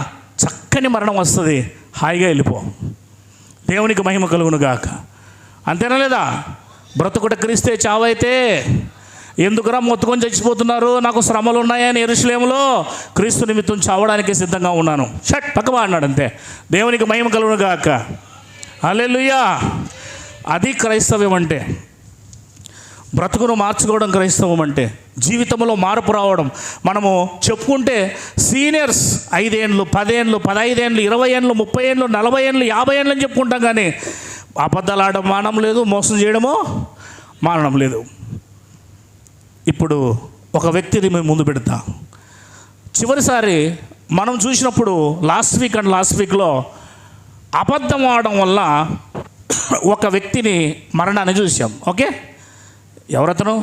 చక్కని మరణం వస్తుంది. హాయిగా వెళ్ళిపో. దేవునికి మహిమ కలుగును గాక. అంతేనా లేదా? బ్రతుకుట క్రీస్తే చావైతే ఎందుకురా మొత్తుకొని చచ్చిపోతున్నారు, నాకు శ్రమలు ఉన్నాయని యెరూషలేములో క్రీస్తు నిమిత్తం చావడానికి సిద్ధంగా ఉన్నాను. పక్కమా అన్నాడు. అంతే. దేవునికి మహిమ కలుగును గాక. హల్లెలూయా. అది క్రైస్తవ్యం అంటే. బ్రతుకును మార్చుకోవడం క్రైస్తవం అంటే. జీవితంలో మార్పు రావడం. మనము చెప్పుకుంటే సీనియర్స్ 5 ఏళ్ళు, 10 ఏళ్ళు, 15 ఏళ్ళు, 20 ఏళ్ళు, 30 ఏళ్ళు, 40 ఏళ్ళు, 50 ఏళ్ళు అని చెప్పుకుంటాం. కానీ అబద్ధాలు ఆడడం మానడం లేదు, మోసం చేయడమో మానడం లేదు. ఇప్పుడు ఒక వ్యక్తిని మేము ముందు పెడతా. చివరిసారి మనం చూసినప్పుడు లాస్ట్ వీక్లో అబద్ధం ఆడడం వల్ల ఒక వ్యక్తిని మరణాన్ని చూసాం. ఓకే, ఎవరతను?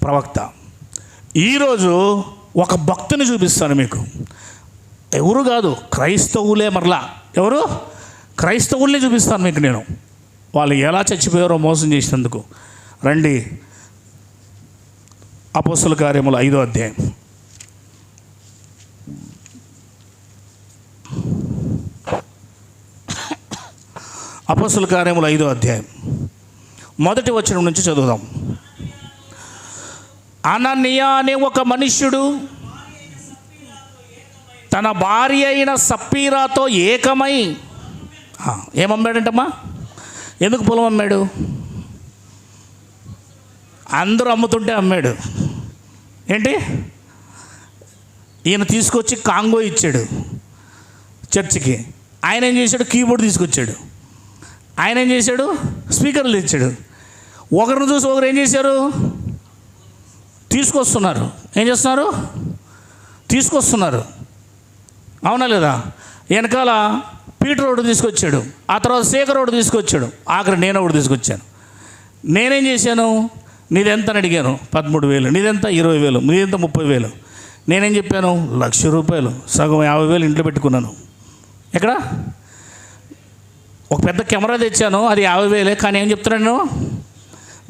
ప్రవక్త. ఈరోజు ఒక భక్తుని చూపిస్తాను మీకు. ఎవరు కాదు, క్రైస్తవులే. మరలా ఎవరు? క్రైస్తవుల్ని చూపిస్తాను మీకు నేను. వాళ్ళు ఎలా చచ్చిపోయారో మోసం చేసినందుకు. రండి, అపోస్తలుల కార్యములు 5వ అధ్యాయం. అపోస్తలుల కార్యములు 5వ అధ్యాయం మొదటి వచనం నుంచి చదువుదాం. అననీయ అనే ఒక మనుష్యుడు తన భార్య అయిన సప్పీరాతో ఏకమై ఏమమ్మాడంటమ్మా? ఎందుకు పొలం అమ్మాడు? అందరూ అమ్ముతుంటే అమ్మాడు. ఏంటి? ఈయన తీసుకొచ్చి కాంగో ఇచ్చాడు చర్చికి. ఆయన ఏం చేశాడు? కీబోర్డ్ తీసుకొచ్చాడు. ఆయన ఏం చేశాడు? స్పీకర్లు తెచ్చాడు. ఒకరిని చూసి ఒకరు ఏం చేశారు? తీసుకొస్తున్నారు. ఏం చేస్తున్నారు? తీసుకొస్తున్నారు. అవునా లేదా? వెనకాల పీటర్ ఒకటి తీసుకొచ్చాడు, ఆ తర్వాత శేఖర్ ఒకటి తీసుకొచ్చాడు, ఆఖరి నేను ఒకటి తీసుకొచ్చాను. నేనేం చేశాను? నీదెంత అని అడిగాను. 13,000. నీదెంత? 20,000. నీదెంత? 30,000. నేనేం చెప్పాను? ₹1,00,000. సగం 50,000 ఇంట్లో పెట్టుకున్నాను. ఎక్కడ? ఒక పెద్ద కెమెరా తెచ్చాను, అది 50,000. కానీ ఏం చెప్తున్నాను?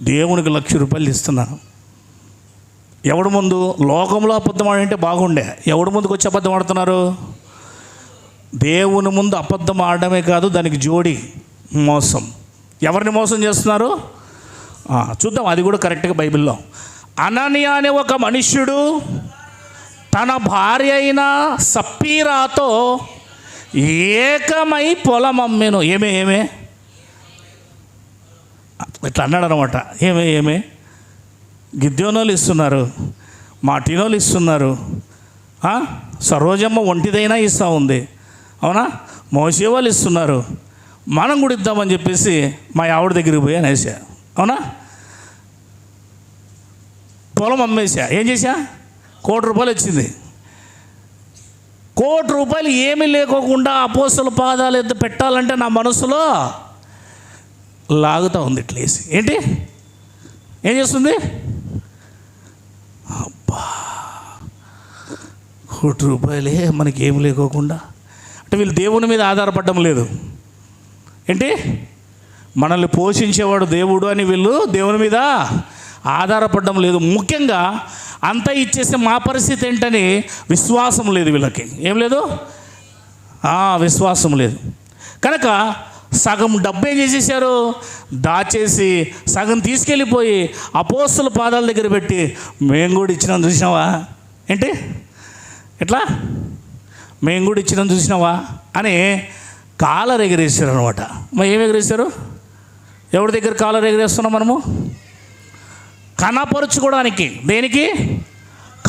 దేవునికి ₹1,00,000 ఇస్తున్నాను. ఎవడు ముందు? లోకంలో అబద్ధం ఆడంటే బాగుండే. ఎవడు ముందుకు వచ్చి అబద్ధం ఆడుతున్నారు? దేవుని ముందు అబద్ధం ఆడడమే కాదు, దానికి జోడి మోసం. ఎవరిని మోసం చేస్తున్నారు? చూద్దాం, అది కూడా కరెక్ట్గా బైబిల్లో. అననీయ అనే ఒక మనుష్యుడు తన భార్య అయిన సప్పీరాతో ఏకమై పొలం అమ్మెను. ఏమే ఇట్లా అన్నాడు అనమాట. ఏమే గిద్యోనోళ్ళు ఇస్తున్నారు, మాటినోళ్ళు ఇస్తున్నారు, సరోజమ్మ ఒంటిదైనా ఇస్తూ ఉంది, అవునా? మోసే వాళ్ళు ఇస్తున్నారు, మనం కూడా ఇద్దామని చెప్పేసి మా ఆవిడ దగ్గరికి పోయి అనేసా. అవునా? పొలం అమ్మేసా. ఏం చేశా? ₹1,00,000 వచ్చింది. ₹1,00,000 ఏమీ లేకోకుండా అపోస్తల పాదాలు ఎద్దు పెట్టాలంటే నా మనసులో లాగుతూ ఉంది ఇట్లేసి. ఏంటి? ఏం చేస్తుంది? అబ్బా, ₹1,00,000 మనకి ఏమి లేకోకుండా. అంటే వీళ్ళు దేవుని మీద ఆధారపడడం లేదు. ఏంటి? మనల్ని పోషించేవాడు దేవుడు అని వీళ్ళు దేవుని మీద ఆధారపడడం లేదు. ముఖ్యంగా అంతా ఇచ్చేస్తే మా పరిస్థితి ఏంటని విశ్వాసం లేదు వీళ్ళకి. ఏం లేదు? విశ్వాసం లేదు. కనుక సగం డబ్బు ఏం చేసేసారు? దాచేసి సగం తీసుకెళ్ళిపోయి అపోస్తల పాదాల దగ్గర పెట్టి మేము కూడా ఇచ్చినాం చూసినావా? ఏంటి? ఎట్లా? మేము కూడా ఇచ్చినాం చూసినావా అని కాలర్ ఎగిరేసారు అనమాట. మరి ఏమి ఎగిరేశారు? ఎవరి దగ్గర కాలర్ ఎగిరేస్తున్నాం మనము? కనపరుచుకోవడానికి. దేనికి?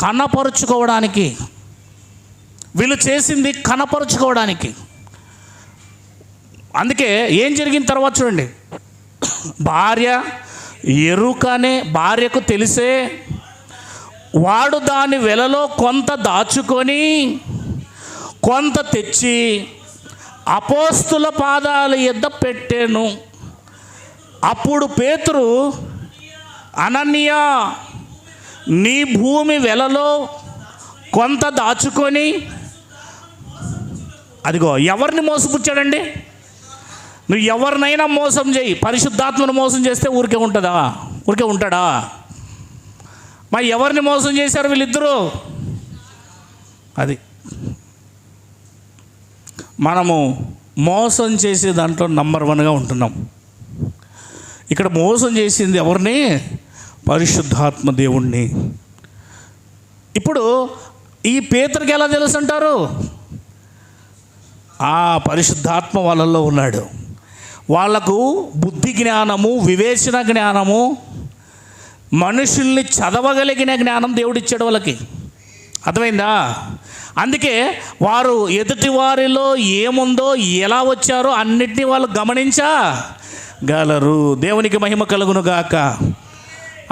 కనపరుచుకోవడానికి. వీళ్ళు చేసింది కనపరుచుకోవడానికి. అందుకే ఏం జరిగిన తర్వాత చూడండి, భార్య ఎరుకనే, భార్యకు తెలిసే వాడు దాని వెలలో కొంత దాచుకొని కొంత తెచ్చి అపోస్తుల పాదాల యొద్ద పెట్టాను. అప్పుడు పేతురు, అననీయ, నీ భూమి వెలలో కొంత దాచుకొని, అదిగో ఎవరిని మోసపుచ్చాడండి? నువ్వు ఎవరినైనా మోసం చేయి, పరిశుద్ధాత్మను మోసం చేస్తే ఊరికే ఉంటాడా? మరి ఎవరిని మోసం చేశారు వీళ్ళిద్దరూ? అది మనము మోసం చేసే దాంట్లో నంబర్ 1గా ఉంటున్నాం. ఇక్కడ మోసం చేసింది ఎవరిని? పరిశుద్ధాత్మ దేవుణ్ణి. ఇప్పుడు ఈ పేతురుకి ఎలా తెలుసు అంటారు? పరిశుద్ధాత్మ వాళ్ళల్లో ఉన్నాడు. వాళ్లకు బుద్ధి జ్ఞానము, వివేచన జ్ఞానము, మనుషుల్ని చదవగలిగిన జ్ఞానం దేవుడిచ్చాడు వాళ్ళకి. అర్థమైందా? అందుకే వారు ఎదుటి వారిలో ఏముందో, ఎలా వచ్చారో అన్నిటినీ వాళ్ళు గమనించగలరు. దేవునికి మహిమ కలుగును గాక.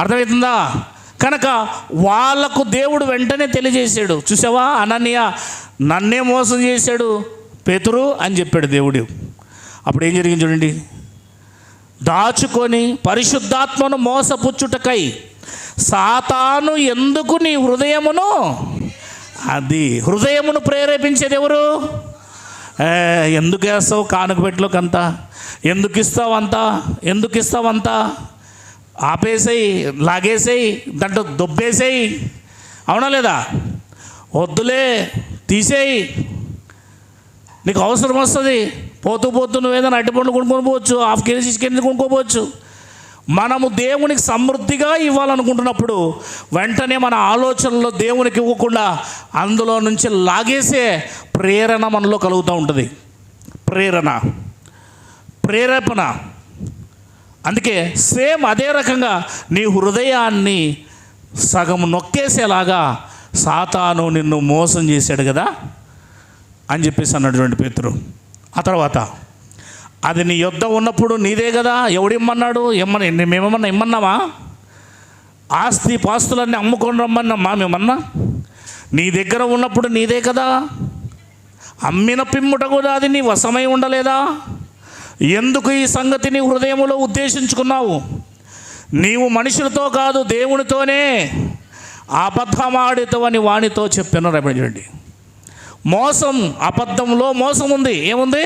అర్థమవుతుందా? కనుక వాళ్ళకు దేవుడు వెంటనే తెలియజేశాడు. చూసావా, అననీయ నన్నే మోసం చేశాడు పేతురు అని చెప్పాడు దేవుడు. అప్పుడు ఏం జరిగింది చూడండి. దాచుకొని పరిశుద్ధాత్మను మోసపుచ్చుటకై సాతాను ఎందుకు నీ హృదయమును, అది హృదయమును ప్రేరేపించేది ఎవరు? ఎందుకు వేస్తావు కానుక పెట్టలోకి అంతా, ఎందుకు ఇస్తావంతా, ఆపేసేయి, లాగేసేయి, దాంట్లో దొబ్బేసేయి, అవునా లేదా? వద్దులే, తీసేయి, నీకు అవసరం వస్తుంది. పోతూ నువ్వు ఏదైనా అరటిపండ్లు కొనుక్కొని పోవచ్చు, ½ కేజీ చికెన్ కొనుక్కోపోవచ్చు. మనము దేవునికి సమృద్ధిగా ఇవ్వాలనుకుంటున్నప్పుడు వెంటనే మన ఆలోచనలో దేవునికి ఇవ్వకుండా అందులో నుంచి లాగేసే ప్రేరణ మనలో కలుగుతూ ఉంటుంది. ప్రేరేపణ. అందుకే సేమ్ అదే రకంగా నీ హృదయాన్ని సగం నొక్కేసేలాగా సాతాను నిన్ను మోసం చేశాడు కదా అని చెప్పేసి అన్నటువంటి పేతురు. ఆ తర్వాత అది నీ యొద్ద ఉన్నప్పుడు నీదే కదా, ఎవడిమ్మన్నాడు? మేమేమన్నా ఇమ్మన్నామా? ఆస్తి పాస్తులన్నీ అమ్ముకొని రమ్మన్నామా మేమన్నా? నీ దగ్గర ఉన్నప్పుడు నీదే కదా, అమ్మిన పిమ్ముట కూడా అది నీ వశమై ఉండలేదా? ఎందుకు ఈ సంగతిని హృదయంలో ఉద్దేశించుకున్నావు? నీవు మనుషులతో కాదు దేవునితోనే అబద్ధమాడితవని వానితో చెప్పాను. చూడండి, మోసం, అబద్ధంలో మోసం ఉంది. ఏముంది?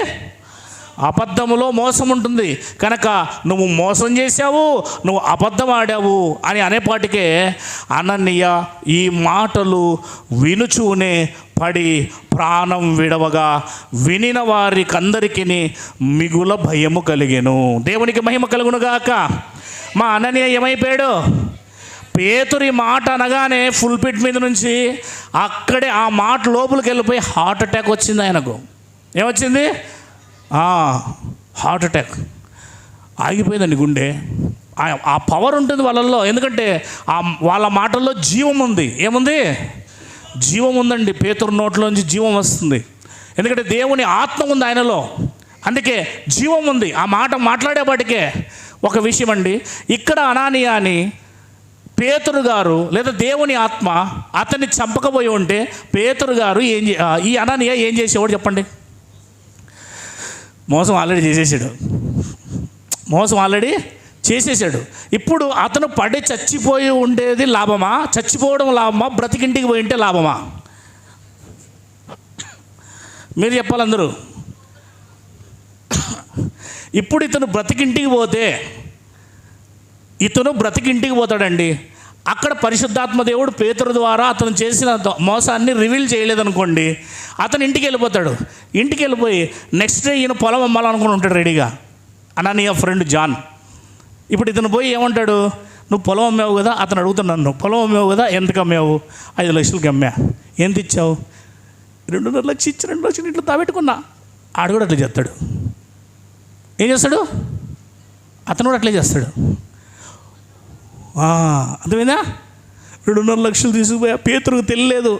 అబద్ధములో మోసం ఉంటుంది. కనుక నువ్వు మోసం చేశావు, నువ్వు అబద్ధం ఆడావు అని అనేపాటికే అననీయ ఈ మాటలు వినుచూనే పడి ప్రాణం విడవగా వినిన వారికందరికీ మిగుల భయము కలిగెను. దేవునికి మహిమ కలుగునుగాక. మా అననీయ ఏమైపోయాడు? పేతురి మాట అనగానే ఫుల్పిట్ మీద నుంచి అక్కడే ఆ మాట లోపలికి వెళ్ళిపోయి హార్ట్ అటాక్ వచ్చింది ఆయనకు. ఏమొచ్చింది? Heart attack. ఆగిపోయిందండి గుండె. ఆ పవర్ ఉంటుంది వాళ్ళల్లో. ఎందుకంటే వాళ్ళ మాటల్లో జీవం ఉంది. ఏముంది? జీవం ఉందండి. పేతురు నోట్లోంచి జీవం వస్తుంది. ఎందుకంటే దేవుని ఆత్మ ఉంది ఆయనలో. అందుకే జీవం ఉంది. ఆ మాట మాట్లాడేపాటికే ఒక విషయం అండి. ఇక్కడ అననీయ అని పేతురు గారు లేదా దేవుని ఆత్మ అతన్ని చంపకపోయి ఉంటే పేతురు గారు ఈ అననీయ ఏం చేసేవాడు చెప్పండి? మోసం ఆల్రెడీ చేసేసాడు. ఇప్పుడు అతను పడి చచ్చిపోయి ఉండేది లాభమా? చచ్చిపోవడం లాభమా? బ్రతికింటికి పోయి ఉంటే లాభమా? మీరు చెప్పాలి అందరూ. ఇప్పుడు ఇతను బ్రతికింటికి పోతాడండి. అక్కడ పరిశుద్ధాత్మ దేవుడు పేతురు ద్వారా అతను చేసిన మోసాన్ని రివీల్ చేయలేదనుకోండి, అతను ఇంటికి వెళ్ళిపోతాడు. ఇంటికి వెళ్ళిపోయి నెక్స్ట్ డే ఈయన పొలం అమ్మాలనుకుని ఉంటాడు రెడీగా. అననీయ ఫ్రెండ్ జాన్. ఇప్పుడు ఇతను పోయి ఏమంటాడు? నువ్వు పొలం అమ్మావు కదా. అతను అడుగుతున్నాను, నువ్వు పొలం అమ్మావు కదా, ఎంతకు అమ్మావు? 5 లక్షలకి అమ్మా. ఎంత ఇచ్చావు? 2.5 లక్షలు ఇచ్చి 2 లక్షలు ఇంట్లో దాబెట్టుకున్నా. ఆడు కూడా అట్లా చేస్తాడు. ఏం చేస్తాడు? అతను కూడా అట్లే చేస్తాడు. అర్థమైందా? 2.5 లక్షలు తీసుకుపోయా. పేతురుకు తెలియలేదు.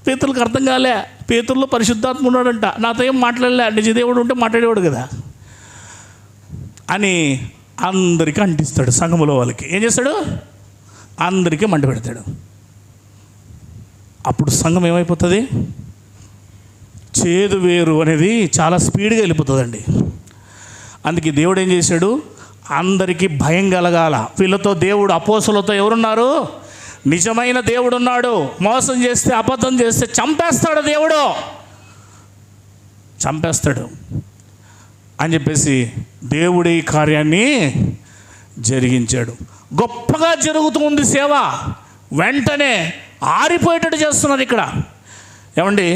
పేతురులకు అర్థం కాలే. పేతురులో పరిశుద్ధాత్మ ఉన్నాడంట. నాతో ఏం మాట్లాడలే. నిజదేవుడు ఉంటే మాట్లాడేవాడు కదా అని అందరికీ అంటిస్తాడు. సంఘములో వాళ్ళకి ఏం చేస్తాడు? అందరికీ మంట పెడతాడు. అప్పుడు సంఘం ఏమైపోతుంది? చేదు వేరు అనేది చాలా స్పీడ్గా వెళ్ళిపోతుందండి. అందుకే దేవుడు ఏం చేశాడు? అందరికీ భయం కలగాల. వీళ్ళతో దేవుడు, అపోస్తులతో ఎవరున్నారు? నిజమైన దేవుడు ఉన్నాడు. మోసం చేస్తే, అబద్ధం చేస్తే చంపేస్తాడు దేవుడు, చంపేస్తాడు అని చెప్పేసి దేవుడి కార్యాన్ని జరిగించాడు. గొప్పగా జరుగుతుంది సేవ. వెంటనే ఆరిపోయేటట్టు చేస్తున్నారు ఇక్కడ. ఏమండి,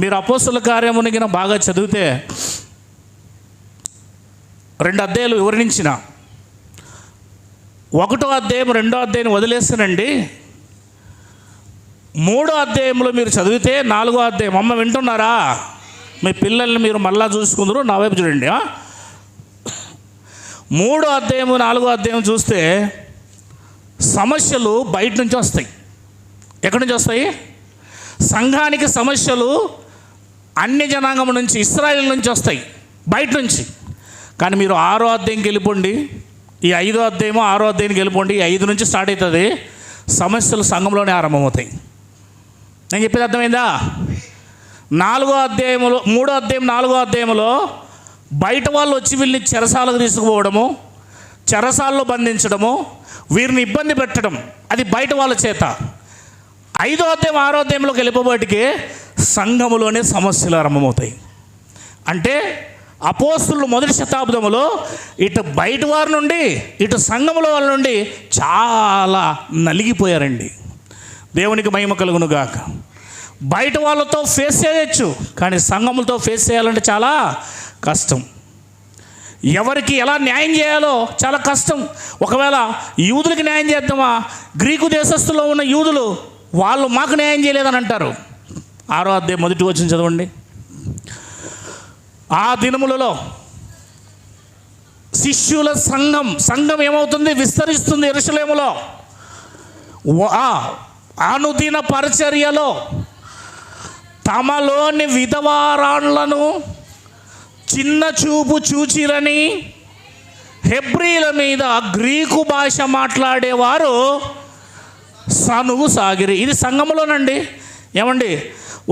మీరు అపోస్తుల కార్యముని గిన బాగా చదివితే 2 అధ్యాయాలు వివరించిన 1వ అధ్యాయం 2వ అధ్యాయం వదిలేస్తానండి. 3వ అధ్యాయంలో మీరు చదివితే 4వ అధ్యాయం, అమ్మ వింటున్నారా? మీ పిల్లల్ని మీరు మళ్ళా చూసుకుందరు, నా వైపు చూడండి. 3వ అధ్యాయం 4వ అధ్యాయం చూస్తే సమస్యలు బయట నుంచి వస్తాయి. ఎక్కడి నుంచి వస్తాయి? సంఘానికి సమస్యలు అన్య జనాంగం నుంచి, ఇశ్రాయేలు నుంచి వస్తాయి, బయట నుంచి. కానీ మీరు 6వ అధ్యాయంకి వెళ్ళిపోండి, ఈ 5వ అధ్యాయమో 6వ అధ్యాయానికి వెళ్ళిపోండి, 5 నుంచి స్టార్ట్ అవుతుంది. సమస్యలు సంఘంలోనే ఆరంభమవుతాయి. నేను చెప్పేది అర్థమైందా? 4వ అధ్యాయంలో, 3వ అధ్యాయం 4వ అధ్యాయంలో బయట వాళ్ళు వచ్చి వీళ్ళని చెరసాలకు తీసుకుపోవడము, చెరసాల్లో బంధించడము, వీరిని ఇబ్బంది పెట్టడం, అది బయట వాళ్ళ చేత. 5వ అధ్యాయం 6వ అధ్యాయంలోకి వెళ్ళిపోబోటికి సంఘములోనే సమస్యలు ఆరంభమవుతాయి. అంటే అపోస్తులు మొదటి శతాబ్దంలో ఇటు బయట వారి నుండి, ఇటు సంఘముల వాళ్ళ నుండి చాలా నలిగిపోయారండి. దేవునికి మహిమ కలుగును గాక. బయట వాళ్ళతో ఫేస్ చేయొచ్చు, కానీ సంఘములతో ఫేస్ చేయాలంటే చాలా కష్టం. ఎవరికి ఎలా న్యాయం చేయాలో చాలా కష్టం. ఒకవేళ యూదులకి న్యాయం చేద్దామా, గ్రీకు దేశస్తుల్లో ఉన్న యూదులు వాళ్ళు మాకు న్యాయం చేయలేదని అంటారు. 6వ అధ్యాయం 1వ వచనం చదవండి. ఆ దినములలో శిష్యుల సంఘం ఏమవుతుంది? విస్తరిస్తుంది యెరూషలేములో. అనుదిన పరిచర్యలో తమలోని విధవారాళ్లను చిన్న చూపు చూచిరని హెబ్రీల మీద గ్రీకు భాష మాట్లాడేవారు సనుగు సాగిరి. ఇది సంఘములోనండి. ఏమండి,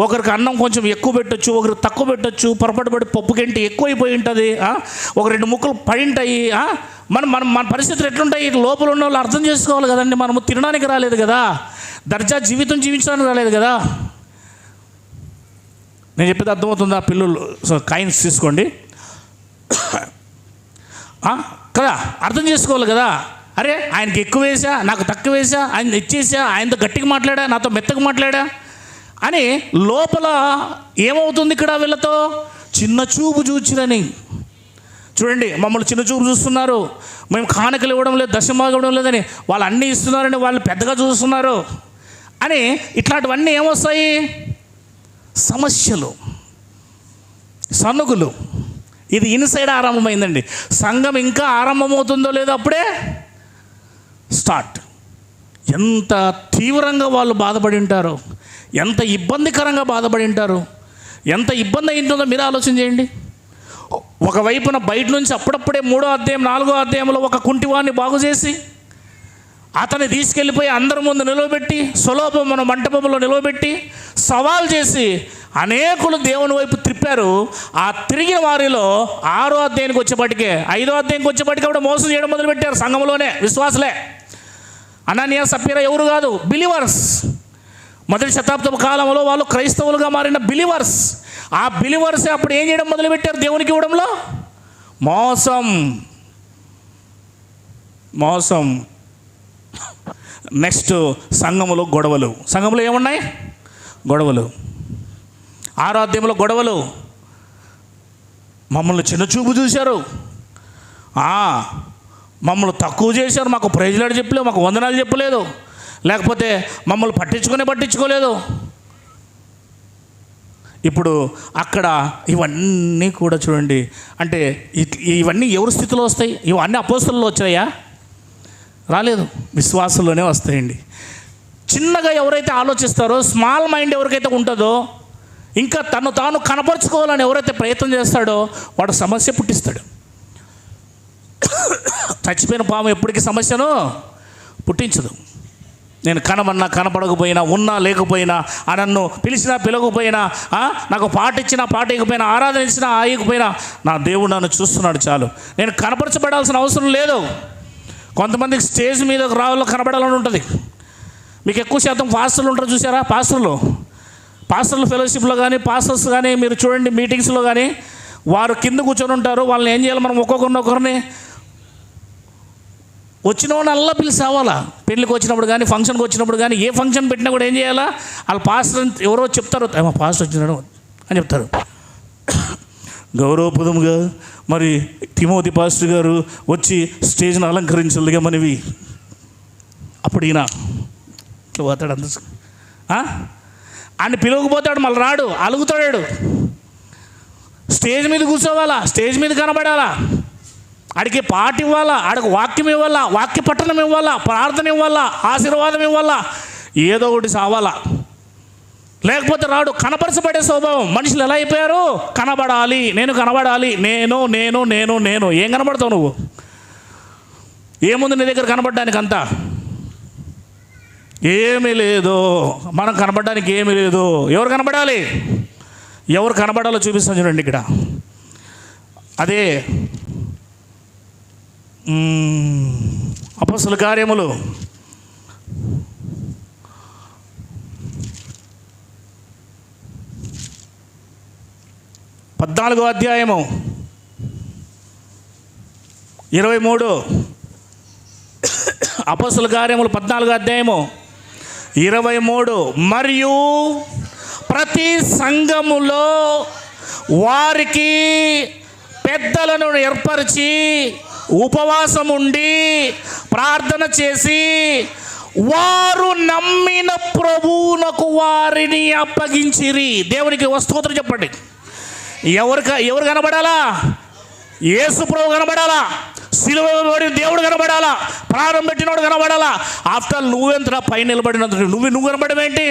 ఒకరికి అన్నం కొంచెం ఎక్కువ పెట్టచ్చు, ఒకరికి తక్కువ పెట్టచ్చు, పొరపాటు పడి పప్పు గంటి ఎక్కువైపోయి ఉంటుంది, ఒక 2 ముక్కలు పడి ఉంటాయి. మన పరిస్థితులు ఎట్లుంటాయి? లోపల ఉన్న వాళ్ళు అర్థం చేసుకోవాలి కదండి. మనము తినడానికి రాలేదు కదా, దర్జా జీవితం జీవించడానికి రాలేదు కదా. నేను చెప్పేది అర్థమవుతుందా పిల్లలు? కాయిన్స్ తీసుకోండి కదా, అర్థం చేసుకోవాలి కదా. అరే, ఆయనకి ఎక్కువ వేసా, నాకు తక్కువ వేసా, ఆయన ఇచ్చేసా, ఆయనతో గట్టిగా మాట్లాడా, నాతో మెత్తగా మాట్లాడా అని లోపల ఏమవుతుంది? ఇక్కడ వీళ్ళతో చిన్న చూపు చూచిరని. చూడండి, మమ్మల్ని చిన్న చూపు చూస్తున్నారు, మేము కానుకలు ఇవ్వడం లేదు, దశమాలు ఇవ్వడం లేదని, వాళ్ళు అన్నీ ఇస్తున్నారని వాళ్ళు పెద్దగా చూస్తున్నారు అని. ఇట్లాంటివన్నీ ఏమొస్తాయి? సమస్యలు, సనుగులు. ఇది ఇన్సైడ్ ఆరంభమైందండి. సంఘం ఇంకా ఆరంభమవుతుందో లేదో అప్పుడే స్టార్ట్. ఎంత తీవ్రంగా వాళ్ళు బాధపడి ఉంటారు, ఎంత ఇబ్బందికరంగా బాధపడి ఉంటారు, ఎంత ఇబ్బంది అయింటుందో మీరు ఆలోచన చేయండి. ఒకవైపున బయట నుంచి అప్పుడప్పుడే 3వ అధ్యాయం 4వ అధ్యాయంలో ఒక కుంటివాడిని బాగు చేసి అతన్ని తీసుకెళ్ళిపోయి అందరి ముందు నిలవబెట్టి, సులోభమున మంటపంలో నిలవబెట్టి సవాల్ చేసి అనేకులు దేవుని వైపు త్రిప్పారు. ఆ తిరిగిన వారిలో 6వ అధ్యాయానికి వచ్చేపాటికే, 5వ అధ్యాయానికి వచ్చేపాటికి కూడా మోసం చేయడం మొదలుపెట్టారు. సంఘంలోనే విశ్వాసులే. అననీయ సప్పీరా ఎవరు కాదు, బిలీవర్స్. మొదటి శతాబ్దపు కాలంలో వాళ్ళు క్రైస్తవులుగా మారిన బిలీవర్స్. ఆ బిలీవర్సే అప్పుడు ఏం చేయడం మొదలుపెట్టారు? దేవునికి ఇవ్వడంలో మోసం. నెక్స్ట్ సంఘములో గొడవలు. సంఘంలో ఏమున్నాయి? గొడవలు. 6వ అధ్యాయంలో గొడవలు. మమ్మల్ని చిన్న చూపు చూశారు, మమ్మల్ని తక్కువ చేశారు, మాకు ప్రైజ్లాడు చెప్పలేదు, మాకు వందనాలు చెప్పలేదు, లేకపోతే మమ్మల్ని పట్టించుకోలేదు. ఇప్పుడు అక్కడ ఇవన్నీ కూడా చూడండి. అంటే ఇవన్నీ ఎవరి స్థితిలో వస్తాయి? ఇవన్నీ అపోస్తలులో వచ్చాయా? రాలేదు, విశ్వాసంలోనే వస్తాయండి. చిన్నగా ఎవరైతే ఆలోచిస్తారో, స్మాల్ మైండ్ ఎవరికైతే ఉంటుందో, ఇంకా తను తాను కనపరుచుకోవాలని ఎవరైతే ప్రయత్నం చేస్తాడో వాడు సమస్య పుట్టిస్తాడు. చచ్చిపోయిన పాము ఎప్పటికీ సమస్యను పుట్టించదు. నేను కనబడినా కనపడకపోయినా, ఉన్నా లేకపోయినా, నన్ను పిలిచినా పిలవకపోయినా, నాకు పాట ఇచ్చినా పాట ఇవ్వకపోయినా, ఆరాధన ఇచ్చినా ఇవ్వకపోయినా, నా దేవుడు నన్ను చూస్తున్నాడు చాలు. నేను కనపరచబడాల్సిన అవసరం లేదు. కొంతమందికి స్టేజ్ మీద కనబడాలని ఉంటుంది. మీకు ఎక్కువ శాతం పాస్టర్లు ఉంటారు చూసారా? పాస్టర్లు ఫెలోషిప్లో కానీ, పాస్టర్స్ కానీ మీరు చూడండి, మీటింగ్స్లో కానీ వారు కింద కూర్చొని ఉంటారు. వాళ్ళని ఏం చేయాలి? మనం ఒక్కొక్కరిని వచ్చిన వాళ్ళని అల్లా పిలిచి రావాలా. పెళ్ళికి వచ్చినప్పుడు కానీ, ఫంక్షన్కి వచ్చినప్పుడు కానీ, ఏ ఫంక్షన్ పెట్టినా కూడా ఏం చేయాలా? వాళ్ళ పాస్టర్ ఎవరో చెప్తారు, పాస్టర్ వచ్చినాడు అని చెప్తారు. గౌరవప్రదముగా మరి తిమోతి పాస్టర్ గారు వచ్చి స్టేజ్ను అలంకరించలేగా మనవి. అప్పుడు ఈయన ఇట్లా పోతాడు, అంత ఆయన పిలవకపోతాడు, మళ్ళీ రాడు, అలుగుతాడు. స్టేజ్ మీద కూర్చోవాలా, స్టేజ్ మీద కనబడాలా, ఆడికి పాట ఇవ్వాలా, ఆడికి వాక్యం ఇవ్వాలా, వాక్య పట్టణం ఇవ్వాలా, ప్రార్థన ఇవ్వాలా, ఆశీర్వాదం ఇవ్వాలా, ఏదో ఒకటి సావాలా. లేకపోతే రాడు. కనపరచబడే స్వభావం. మనుషులు ఎలా అయిపోయారు? కనబడాలి, నేను కనబడాలి, నేను నేను నేను నేను. ఏం కనబడతావు నువ్వు? ఏముంది నీ దగ్గర కనబడడానికి? అంతా ఏమీ లేదు. మనం కనబడడానికి ఏమీ లేదు. ఎవరు కనబడాలి? ఎవరు కనబడాలో చూపిస్తాను చూడండి ఇక్కడ. అదే అపొస్తలుల కార్యములు 14వ అధ్యాయము 23. అపొస్తలుల కార్యములు 14వ అధ్యాయము 23. మరియు ప్రతి సంఘములో వారికి పెద్దలను ఏర్పరిచి ఉపవాసం ఉండి ప్రార్థన చేసి వారు నమ్మిన ప్రభువునకు వారిని అప్పగించిరి. దేవునికి స్తోత్రం చెప్పండి. ఎవరు కనబడాలా? యేసు ప్రభు కనబడాలా, సిలువబడిన దేవుడు కనబడాలా, ప్రాణం పెట్టినోడు కనబడాలా. ఆఫ్టర్ నువ్వెంతరా పైన నిలబడినంత నువ్వు కనబడమేంటి?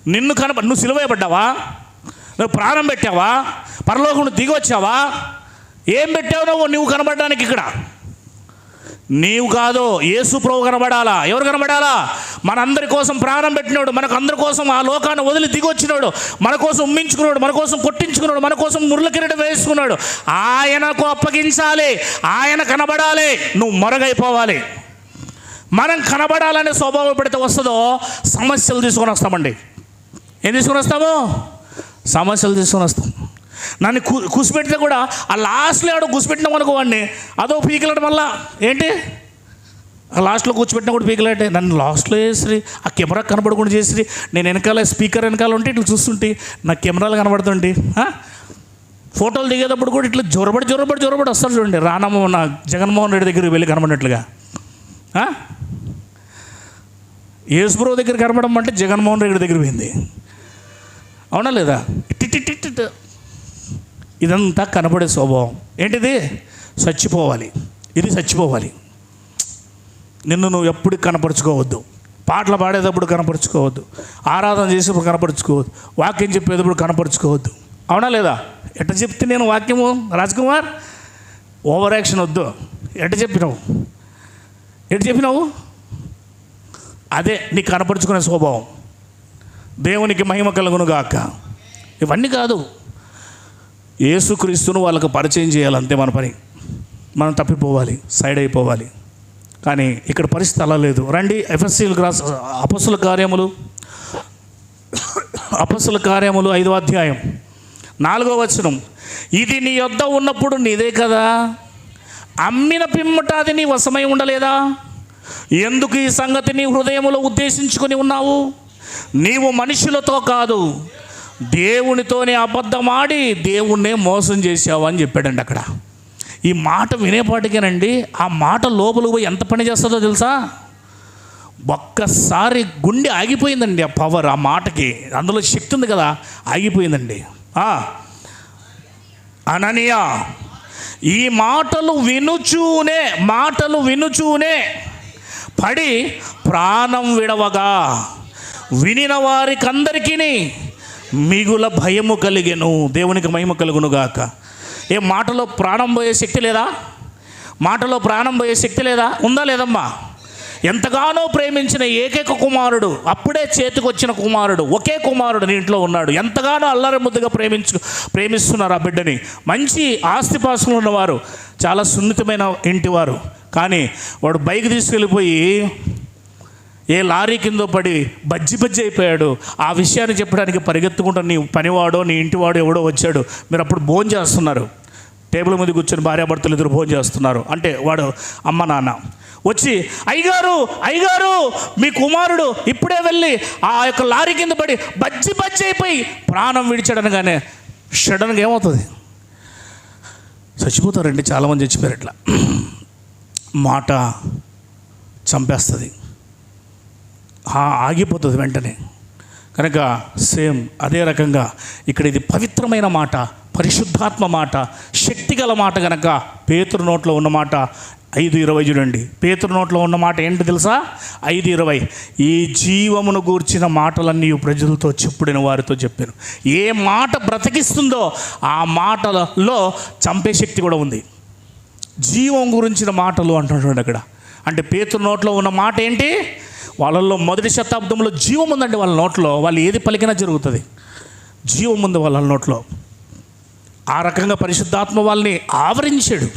నువ్వు సిలువేయబడ్డావా? నువ్వు ప్రాణం పెట్టావా? పరలోకం దిగి వచ్చావా? ఏం పెట్టావు నువ్వు కనబడడానికి? ఇక్కడ నీవు కాదు, యేసు ప్రభు కనబడాలా. ఎవరు కనబడాలా? మనందరి కోసం ప్రాణం పెట్టినాడు, మనకు అందరి కోసం ఆ లోకాన్ని వదిలి దిగొచ్చినాడు, మన కోసం ఉమ్మించుకున్నాడు, మన కోసం కొట్టించుకున్నాడు, మన కోసం ముర్ల కిరీటం వేసుకున్నాడు. ఆయనకు అప్పగించాలి, ఆయన కనబడాలి, నువ్వు మొరగైపోవాలి. మనం కనబడాలనే స్వభావం ఎప్పుడైతే వస్తుందో సమస్యలు తీసుకొని వస్తామండి. ఏం తీసుకొని వస్తాము? సమస్యలు తీసుకొని వస్తాం. నన్ను కూసిపెడితే కూడా ఆ లాస్ట్లో ఆడ కూసిపెట్టినాం అనుకో, వాడిని అదో పీకలాట. మళ్ళా ఏంటి ఆ లాస్ట్లో కూర్చోబెట్టినా కూడా పీకలాటే. నన్ను లాస్ట్లో చేసి ఆ కెమెరా కనబడకుండా చేసి నేను వెనకాల స్పీకర్ వెనకాల ఉంటే ఇట్లా చూస్తుంటే నా కెమెరాలు కనబడుతుంటే, ఫోటోలు దిగేటప్పుడు కూడా ఇట్లా జొరబడి వస్తారు చూడండి. నా జగన్మోహన్ రెడ్డి దగ్గరికి వెళ్ళి కనబడినట్లుగా. యేసుప్రభు దగ్గర కనబడడం అంటే జగన్మోహన్ రెడ్డి దగ్గర పోయింది. అవునా లేదా? ఇదంతా కనబడే స్వభావం. ఏంటిది? చచ్చిపోవాలి. ఇది చచ్చిపోవాలి. నిన్ను నువ్వు ఎప్పుడు కనపరుచుకోవద్దు. పాటలు పాడేటప్పుడు కనపరుచుకోవద్దు, ఆరాధన చేసేటప్పుడు కనపరుచుకోవద్దు, వాక్యం చెప్పేటప్పుడు కనపరుచుకోవద్దు. అవునా లేదా? ఎట్ట చెప్తే నేను వాక్యము రాజ్కుమార్ ఓవర్ యాక్షన్ వద్దు. ఎట్ట చెప్పినావు అదే నీకు కనపరుచుకునే స్వభావం. దేవునికి మహిమ కలుగును గాక. ఇవన్నీ కాదు, యేసుక్రీస్తును వాళ్ళకు పరిచయం చేయాలి, అంతే మన పని. మనం తప్పిపోవాలి, సైడ్ అయిపోవాలి. కానీ ఇక్కడ పరిస్థితి అలా లేదు. రండి ఎఫెసీయులకు అపొస్తలుల కార్యములు 5వ అధ్యాయం 4వ వచనం. ఇది నీ యొద్ద ఉన్నప్పుడు నీదే కదా, అమ్మిన పిమ్మట అది నీ వశమై ఉండలేదా? ఎందుకు ఈ సంగతి నీ హృదయములో ఉద్దేశించుకొని ఉన్నావు? నీవు మనుషులతో కాదు, దేవునితోనే అబద్ధమాడి దేవుణ్ణే మోసం చేసావు అని చెప్పాడండి అక్కడ. ఈ మాట వినేపాటికేనండి ఆ మాట లోపలికి పోయి ఎంత పని చేస్తుందో తెలుసా? ఒక్కసారి గుండె ఆగిపోయిందండి. ఆ పవర్, ఆ మాటకి అందులో శక్తి ఉంది కదా, ఆగిపోయిందండి. అననీయ ఈ మాటలు వినుచూనే పడి ప్రాణం విడవగా వినిన వారికందరికీ మిగుల భయము కలిగెను. దేవునికి మహిమ కలుగును గాక. ఏ మాటలో ప్రాణం పోయే శక్తి లేదా? మాటలో ప్రాణం పోయే శక్తి లేదా? ఉందా లేదమ్మా? ఎంతగానో ప్రేమించిన ఏకైక కుమారుడు, అప్పుడే చేతికొచ్చిన కుమారుడు, ఒకే కుమారుడు నీ ఇంట్లో ఉన్నాడు. ఎంతగానో అల్లరి ముద్దుగా ప్రేమిస్తున్నారు ఆ బిడ్డని. మంచి ఆస్తిపాస్తులు ఉన్నవారు, చాలా సున్నితమైన ఇంటివారు. కానీ వాడు బైక్ తీసుకెళ్ళిపోయి ఏ లారీ కింద పడి బజ్జి అయిపోయాడు. ఆ విషయాన్ని చెప్పడానికి పరిగెత్తుకుంటూ నీ పనివాడో నీ ఇంటివాడో ఎవడో వచ్చాడు. మీరు అప్పుడు భోజనం చేస్తున్నారు, టేబుల్ మీద కూర్చొని భార్యాభర్తలు ఇద్దరు భోజనం చేస్తున్నారు. అంటే వాడు అమ్మ నాన్న వచ్చి, అయ్యగారు మీ కుమారుడు ఇప్పుడే వెళ్ళి ఆ యొక్క లారీ కింద పడి బజ్జి అయిపోయి ప్రాణం విడిచాడనగానే సడన్గా ఏమవుతుంది? చచ్చిపోతారండి. చాలామంది చచ్చిపోయారు. ఇట్లా మాట చంపేస్తుంది, ఆగిపోతుంది వెంటనే. కనుక సేమ్ అదే రకంగా ఇక్కడ ఇది పవిత్రమైన మాట, పరిశుద్ధాత్మ మాట, శక్తిగల మాట. కనుక పేతురు నోట్లో ఉన్న మాట 5:20 చూడండి. పేతురు నోట్లో ఉన్న మాట ఏంటి తెలుసా? 5:20, ఈ జీవమును గూర్చిన మాటలన్నీ ప్రజలతో చెప్పుడిన వారితో చెప్పాను. ఏ మాట బ్రతికిస్తుందో ఆ మాటలలో చంపే శక్తి కూడా ఉంది. జీవం గురించిన మాటలు అంటున్నాడు అక్కడ. అంటే పేతురు నోట్లో ఉన్న మాట ఏంటి? వాళ్ళల్లో మొదటి శతాబ్దంలో జీవం ఉందండి వాళ్ళ నోట్లో. వాళ్ళు ఏది పలికినా జరుగుతుంది. జీవం ఉంది వాళ్ళ నోట్లో. ఆ రకంగా పరిశుద్ధాత్మ వాళ్ళని ఆవరించాడు.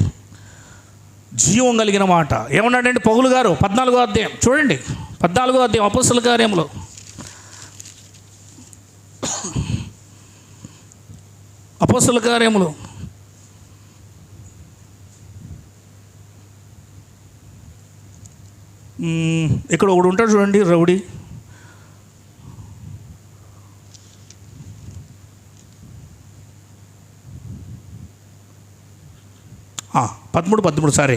జీవం కలిగిన మాట. ఏమన్నాడండి పౌలు గారు? 14వ అధ్యాయం చూడండి, 14వ అధ్యాయం అపోస్తలుల కార్యములు. అపోస్తలుల కార్యములు ఇక్కడ ఒకడు ఉంటాడు చూడండి, రౌడీ. పదమూడు సరే.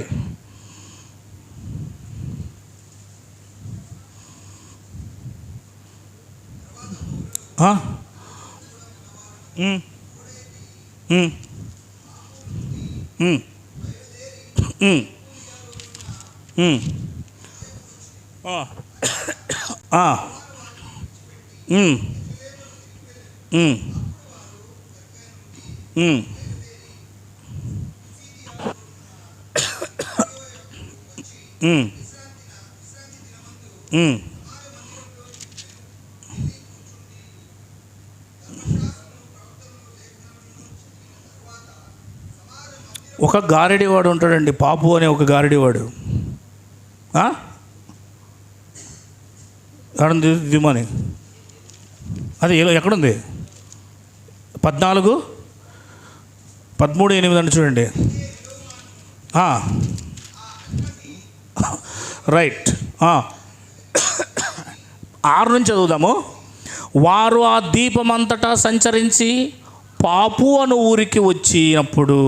ఒక గారడివాడు ఉంటాడండి, పాపు అనే ఒక గారడివాడు. ఎక్కడుంది దిమని? అది ఎక్కడుంది? 13:8 అంటే చూడండి. రైట్. 6 నుంచి చదువుదాము. వారు ఆ దీపమంతటా సంచరించి పాపు అను ఊరికి వచ్చినప్పుడు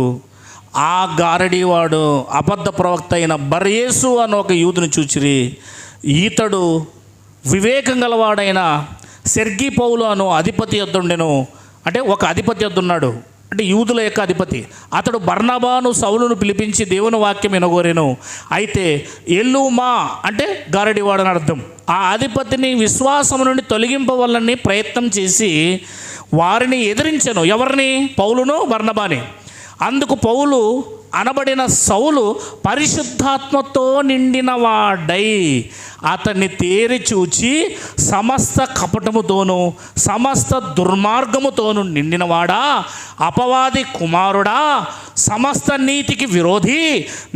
ఆ గారడీవాడు అబద్ధ ప్రవక్త అయిన బర్యేసు అని ఒక యూదుని చూచిరి. ఈతడు వివేకం గలవాడైన సెర్గీ పౌలు అను అధిపతి యొద్దుండెను. అంటే ఒక అధిపతి యొద్దున్నాడు, అంటే యూదుల యొక్క అధిపతి. అతడు బర్నబాను సౌలును పిలిపించి దేవుని వాక్యం వినగోరెను. అయితే ఎల్లుమా అంటే గారడివాడని అర్థం. ఆ అధిపతిని విశ్వాసం నుండి తొలగింపవలని ప్రయత్నం చేసి వారిని ఎదిరించెను. ఎవరిని? పౌలును బర్నబాని. అందుకు పౌలు అనబడిన సౌలు పరిశుద్ధాత్మతో నిండిన వాడై అతన్ని తేరి చూచి సమస్త కపటముతోనూ సమస్త దుర్మార్గముతోనూ నిండినవాడా, అపవాది కుమారుడా, సమస్త నీతికి విరోధి,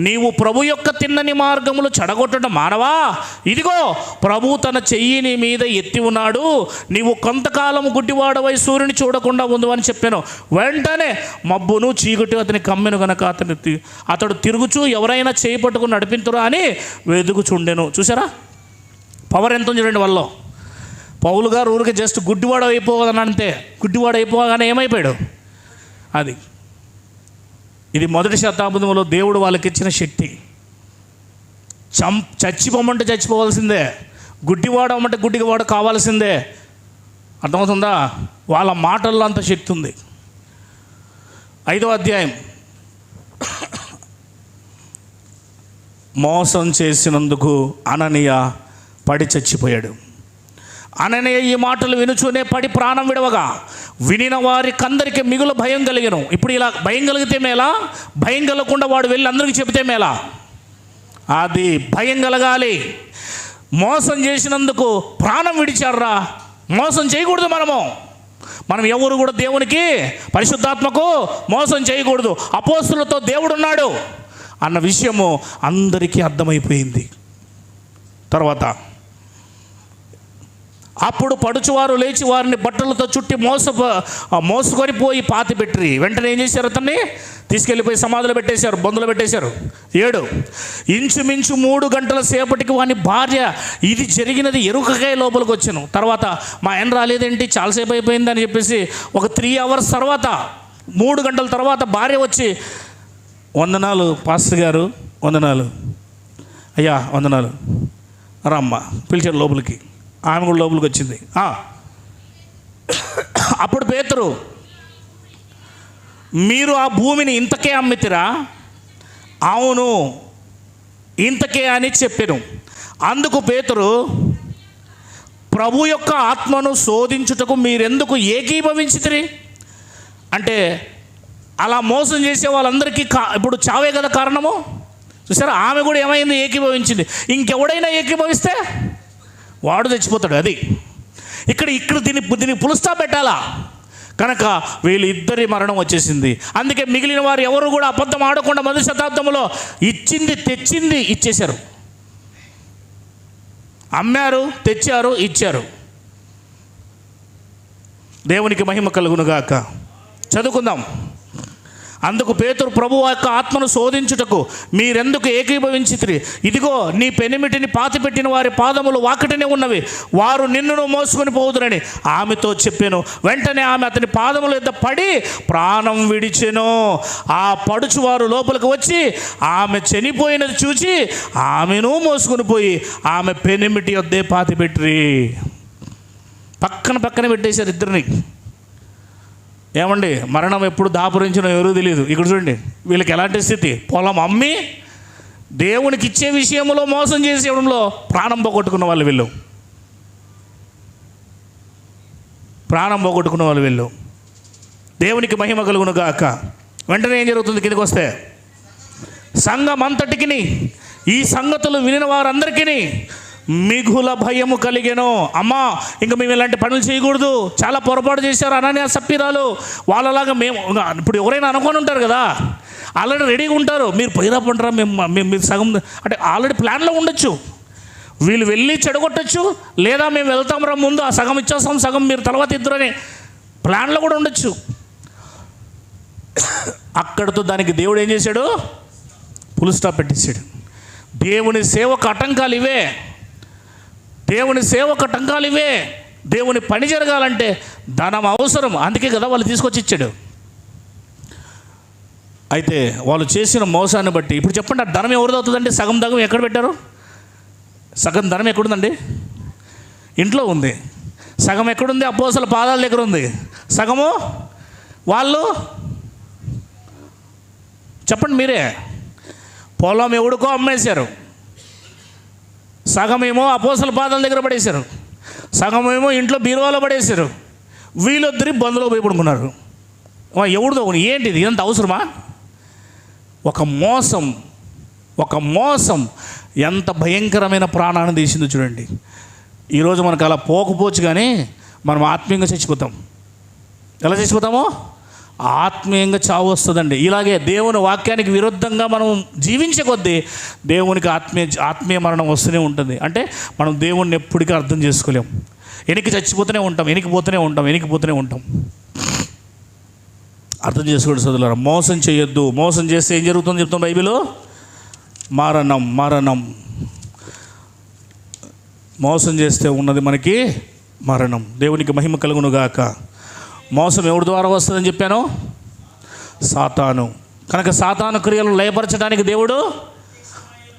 నీవు ప్రభు యొక్క తిన్నని మార్గములు చెడగొట్టడం మానవా? ఇదిగో ప్రభు తన చెయ్యి నీ మీద ఎత్తి ఉన్నాడు. నీవు కొంతకాలం గుడ్డివాడవై సూర్యుని చూడకుండా ఉండు అని చెప్పాను. వెంటనే మబ్బును చీకటి అతని కమ్మెను గనక అతడు తిరుగుచూ ఎవరైనా చేయి పట్టుకుని నడిపింతురా అని వెదుగుచుండెను. చూసారా పవర్ ఎంత ఉంది చూడండి వాళ్ళలో. పౌలు గారు ఊరికి జస్ట్ గుడ్డివాడు అయిపోదని అంతే. గుడ్డివాడు అయిపోగానే ఏమైపోయాడు? అది ఇది మొదటి శతాబ్దంలో దేవుడు వాళ్ళకి ఇచ్చిన శక్తి. చచ్చిపోమంటే చచ్చిపోవాల్సిందే, గుడ్డివాడు అమ్మంటే గుడ్డివాడు కావాల్సిందే. అర్థమవుతుందా? వాళ్ళ మాటల్లో అంత శక్తి ఉంది. 5వ అధ్యాయం. మోసం చేసినందుకు అననీయ పడి చచ్చిపోయాడు. అననీయ ఈ మాటలు వినుచూనే పడి ప్రాణం విడవగా వినిన వారికందరికీ మిగులు భయం కలిగెను. ఇప్పుడు ఇలా భయం కలిగితే మేలా? భయం కలగకుండా వాడు వెళ్ళి అందరికీ చెబితే మేలా? అది భయం కలగాలి. మోసం చేసినందుకు ప్రాణం విడిచారా? మోసం చేయకూడదు. మనం ఎవరు కూడా దేవునికి, పరిశుద్ధాత్మకు మోసం చేయకూడదు. అపోస్తులతో దేవుడు ఉన్నాడు అన్న విషయము అందరికీ అర్థమైపోయింది. తర్వాత అప్పుడు పడుచువారు లేచి వారిని బట్టలతో చుట్టి మోసుకొని పోయి పాతి పెట్టిరి. వెంటనే ఏం చేశారు? అతన్ని తీసుకెళ్ళిపోయి సమాధిలో పెట్టేశారు, బొందులో పెట్టేశారు. 7 ఇంచుమించు 3 గంటల సేపటికి వాని భార్య ఇది జరిగినది ఎరుకకాయ లోపలికి వచ్చాను. తర్వాత మా ఆయన రాలేదేంటి, చాలాసేపు అయిపోయింది అని చెప్పేసి ఒక 3 అవర్స్ తర్వాత, 3 గంటల తర్వాత భార్య వచ్చి, వందనాలు పాస్టర్ గారు, వందనాలు అయ్యా, వందనాలు రమ్మ పిలిచారు లోపలికి. ఆమె కూడా లోపలికి వచ్చింది. అప్పుడు పేతురు, మీరు ఆ భూమిని ఇంతకే అమ్మితిరా? అవును, ఇంతకే అని చెప్పాను. అందుకు పేతురు, ప్రభు యొక్క ఆత్మను శోధించుటకు మీరెందుకు ఏకీభవించితిరి? అంటే అలా మోసం చేసే వాళ్ళందరికీ ఇప్పుడు చావే కదా కారణము. చూసారా, ఆమె కూడా ఏమైంది? ఏకీభవించింది. ఇంకెవడైనా ఏకీభవిస్తే వాడు చచ్చిపోతాడు. అది ఇక్కడ దీన్ని పులుస్తా పెట్టాలా? కనుక వీళ్ళిద్దరి మరణం వచ్చేసింది. అందుకే మిగిలిన వారు ఎవరు కూడా అబద్ధం ఆడకుండా మొదటి శతాబ్దంలో ఇచ్చింది తెచ్చింది ఇచ్చేశారు. అమ్మారు, తెచ్చారు, ఇచ్చారు. దేవునికి మహిమ కలుగునుగాక. చదువుకుందాం. అందుకు పేతురు, ప్రభువు యొక్క ఆత్మను శోధించుటకు మీరెందుకు ఏకీభవించితిరి? ఇదిగో నీ పెనిమిటిని పాతిపెట్టిన వారి పాదములు వాకటనే ఉన్నవి, వారు నిన్నును మోసుకొని పోదురని ఆమెతో చెప్పాను. వెంటనే ఆమె అతని పాదముల యొద్ద పడి ప్రాణం విడిచెను. ఆ పడుచువారు లోపలికి వచ్చి ఆమె చనిపోయినది చూచి ఆమెను మోసుకొని పోయి ఆమె పెనిమిటి యొద్దే పాతిపెట్టిరి. పక్కన పెట్టేశారు ఇద్దరిని. ఏమండి, మరణం ఎప్పుడు దాపురించినో ఎవరూ తెలియదు. ఇక్కడ చూడండి, వీళ్ళకి ఎలాంటి స్థితి? పొలం అమ్మి దేవునికి ఇచ్చే విషయంలో మోసం చేసేయడంలో ప్రాణం పోగొట్టుకున్న వాళ్ళు వీళ్ళు. దేవునికి మహిమ కలుగును గాక. వెంటనే ఏం జరుగుతుంది? కిందకి వస్తే, సంఘం అంతటికి ఈ సంగతులు వినిన వారందరికీ మిగుల భయము కలిగెను. అమ్మా, ఇంకా మేము ఇలాంటి పనులు చేయకూడదు, చాలా పొరపాటు చేశారు అనన్య సప్పీరాలు. వాళ్ళలాగా మేము ఇప్పుడు ఎవరైనా అనుకొని ఉంటారు కదా, ఆల్రెడీ రెడీగా ఉంటారు. మీరు పోయిరా పంటారా, మేము సగం అంటే ఆల్రెడీ ప్లాన్లో ఉండొచ్చు. వీళ్ళు వెళ్ళి చెడగొట్టచ్చు, లేదా మేము వెళ్తాం రా ముందు ఆ సగం ఇచ్చేస్తాం, సగం మీరు తర్వాత ఇద్దరని ప్లాన్లో కూడా ఉండొచ్చు. అక్కడితో దానికి దేవుడు ఏం చేశాడు? ఫుల్ స్టాప్ పెట్టేశాడు. దేవుని సేవకు ఆటంకాలు ఇవే. దేవుని పని జరగాలంటే ధనం అవసరం. అందుకే కదా వాళ్ళు తీసుకొచ్చి ఇచ్చాడు. అయితే వాళ్ళు చేసిన మోసాన్ని బట్టి ఇప్పుడు చెప్పండి, ఆ ధనం ఎవరిది అవుతుందండి? సగం ధనం ఎక్కడ పెట్టారు? సగం ధనం ఎక్కడుందండి? ఇంట్లో ఉంది. సగం ఎక్కడుంది? అపోస్తల పాదాల దగ్గర ఉంది. సగము వాళ్ళు చెప్పండి మీరే. పొలం ఎవడికో అమ్మేశారు, సగమేమో అపోస్తల పాదాల దగ్గర పడేశారు, సగమేమో ఇంట్లో బీరువాలో పడేశారు. వీళ్ళొద్దరి బంధులో పోయి పడుకున్నారు. ఎవరిదో ఏంటిది? ఇదంత అవసరమా? ఒక మోసం ఎంత భయంకరమైన ప్రాణాన్ని తీసిందో చూడండి. ఈరోజు మనకు అలా పోకపోవచ్చు, కానీ మనం ఆత్మీయంగా చచ్చిపోతాం. ఎలా చచ్చిపోతామో? ఆత్మీయంగా చావు వస్తుందండి. ఇలాగే దేవుని వాక్యానికి విరుద్ధంగా మనం జీవించే కొద్దీ దేవునికి ఆత్మీయ మరణం వస్తూనే ఉంటుంది. అంటే మనం దేవుణ్ణి ఎప్పటికీ అర్థం చేసుకోలేం. చచ్చిపోతూనే ఉంటాం. అర్థం చేసుకోండి సోదరులారా, మోసం చేయొద్దు. మోసం చేస్తే ఏం జరుగుతుందో చెప్తాం బైబిల్. మరణం. మోసం చేస్తే ఉన్నది మనకి మరణం. దేవునికి మహిమ కలుగునుగాక. మోసం ఎవరి ద్వారా వస్తుందని చెప్పాను? సాతాను. కనుక సాతాను క్రియలను లయపరచడానికి దేవుడు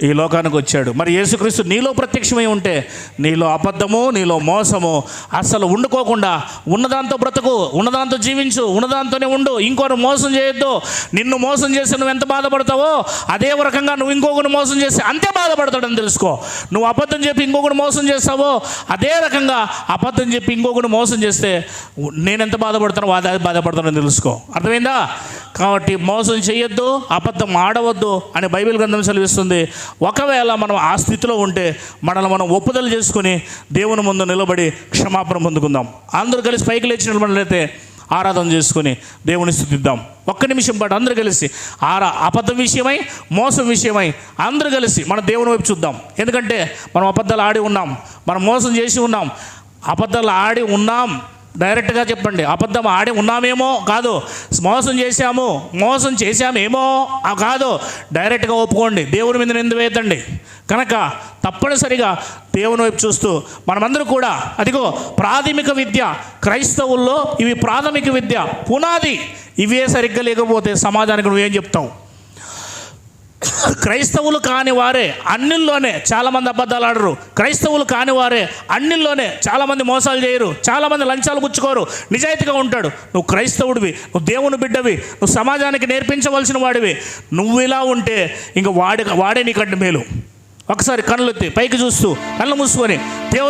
ఈ లోకానికి వచ్చాడు. మరి యేసుక్రీస్తు నీలో ప్రత్యక్షమై ఉంటే నీలో అబద్ధము, నీలో మోసము అసలు ఉండుకోకుండా ఉన్నదాంతో బ్రతుకు, ఉన్నదాంతో జీవించు, ఉన్నదాంతోనే ఉండు. ఇంకోరు మోసం చేయొద్దు. నిన్ను మోసం చేసి నువ్వు ఎంత బాధపడతావో అదే రకంగా నువ్వు ఇంకొకరు మోసం చేస్తే అంతే బాధపడతాడని తెలుసుకో. నువ్వు అబద్ధం చెప్పి ఇంకొకరు మోసం చేస్తావో అదే రకంగా అబద్ధం చెప్పి ఇంకొకరు మోసం చేస్తే నేను ఎంత బాధపడతానో అదే బాధపడతానని తెలుసుకో. అర్థమైందా? కాబట్టి మోసం చేయొద్దు, అబద్ధం ఆడవద్దు అని బైబిల్ గ్రంథం సెలవిస్తుంది. ఒకవేళ మనం ఆ స్థితిలో ఉంటే మనల్ని మనం ఒప్పుదల చేసుకుని దేవుని ముందు నిలబడి క్షమాపణ పొందుకుందాం. అందరూ కలిసి పైకి లేచిన మనలైతే ఆరాధన చేసుకుని దేవుని స్తుతిద్దాం. ఒక్క నిమిషం పాటు అందరూ కలిసి అబద్ధం విషయమై, మోసం విషయమై అందరూ కలిసి మన దేవుని వైపు చూద్దాం. ఎందుకంటే మనం అబద్ధాలు ఆడి ఉన్నాం, మనం మోసం చేసి ఉన్నాం. అబద్ధాలు ఆడి ఉన్నాం, డైరెక్ట్గా చెప్పండి. అబద్ధం ఆడి ఉన్నామేమో కాదు, మోసం చేశామేమో కాదు, డైరెక్ట్గా ఒప్పుకోండి. దేవుని మీద నింద వేయద్దండి. కనుక తప్పనిసరిగా దేవుని వైపు చూస్తూ మనమందరూ కూడా, అదిగో ప్రాథమిక విద్య క్రైస్తవుల్లో ఇవి ప్రాథమిక విద్య, పునాది. ఇవే సరిగ్గా లేకపోతే సమాజానికి నువ్వేం చెప్తావు? క్రైస్తవులు కాని వారే అన్నిల్లోనే చాలామంది అబద్ధాలు ఆడరు. క్రైస్తవులు కాని వారే అన్నిల్లోనే చాలామంది మోసాలు చేయరు, చాలామంది లంచాలు పుచ్చుకోరు, నిజాయితీగా ఉంటాడు. నువ్వు క్రైస్తవుడివి, నువ్వు దేవుని బిడ్డవి, నువ్వు సమాజానికి నేర్పించవలసిన వాడివి. నువ్వు ఇలా ఉంటే ఇంక వాడే నీకంటే మేలు. ఒకసారి కళ్ళు ఎత్తి పైకి చూస్తూ కళ్ళు మూసుకొని దేవుని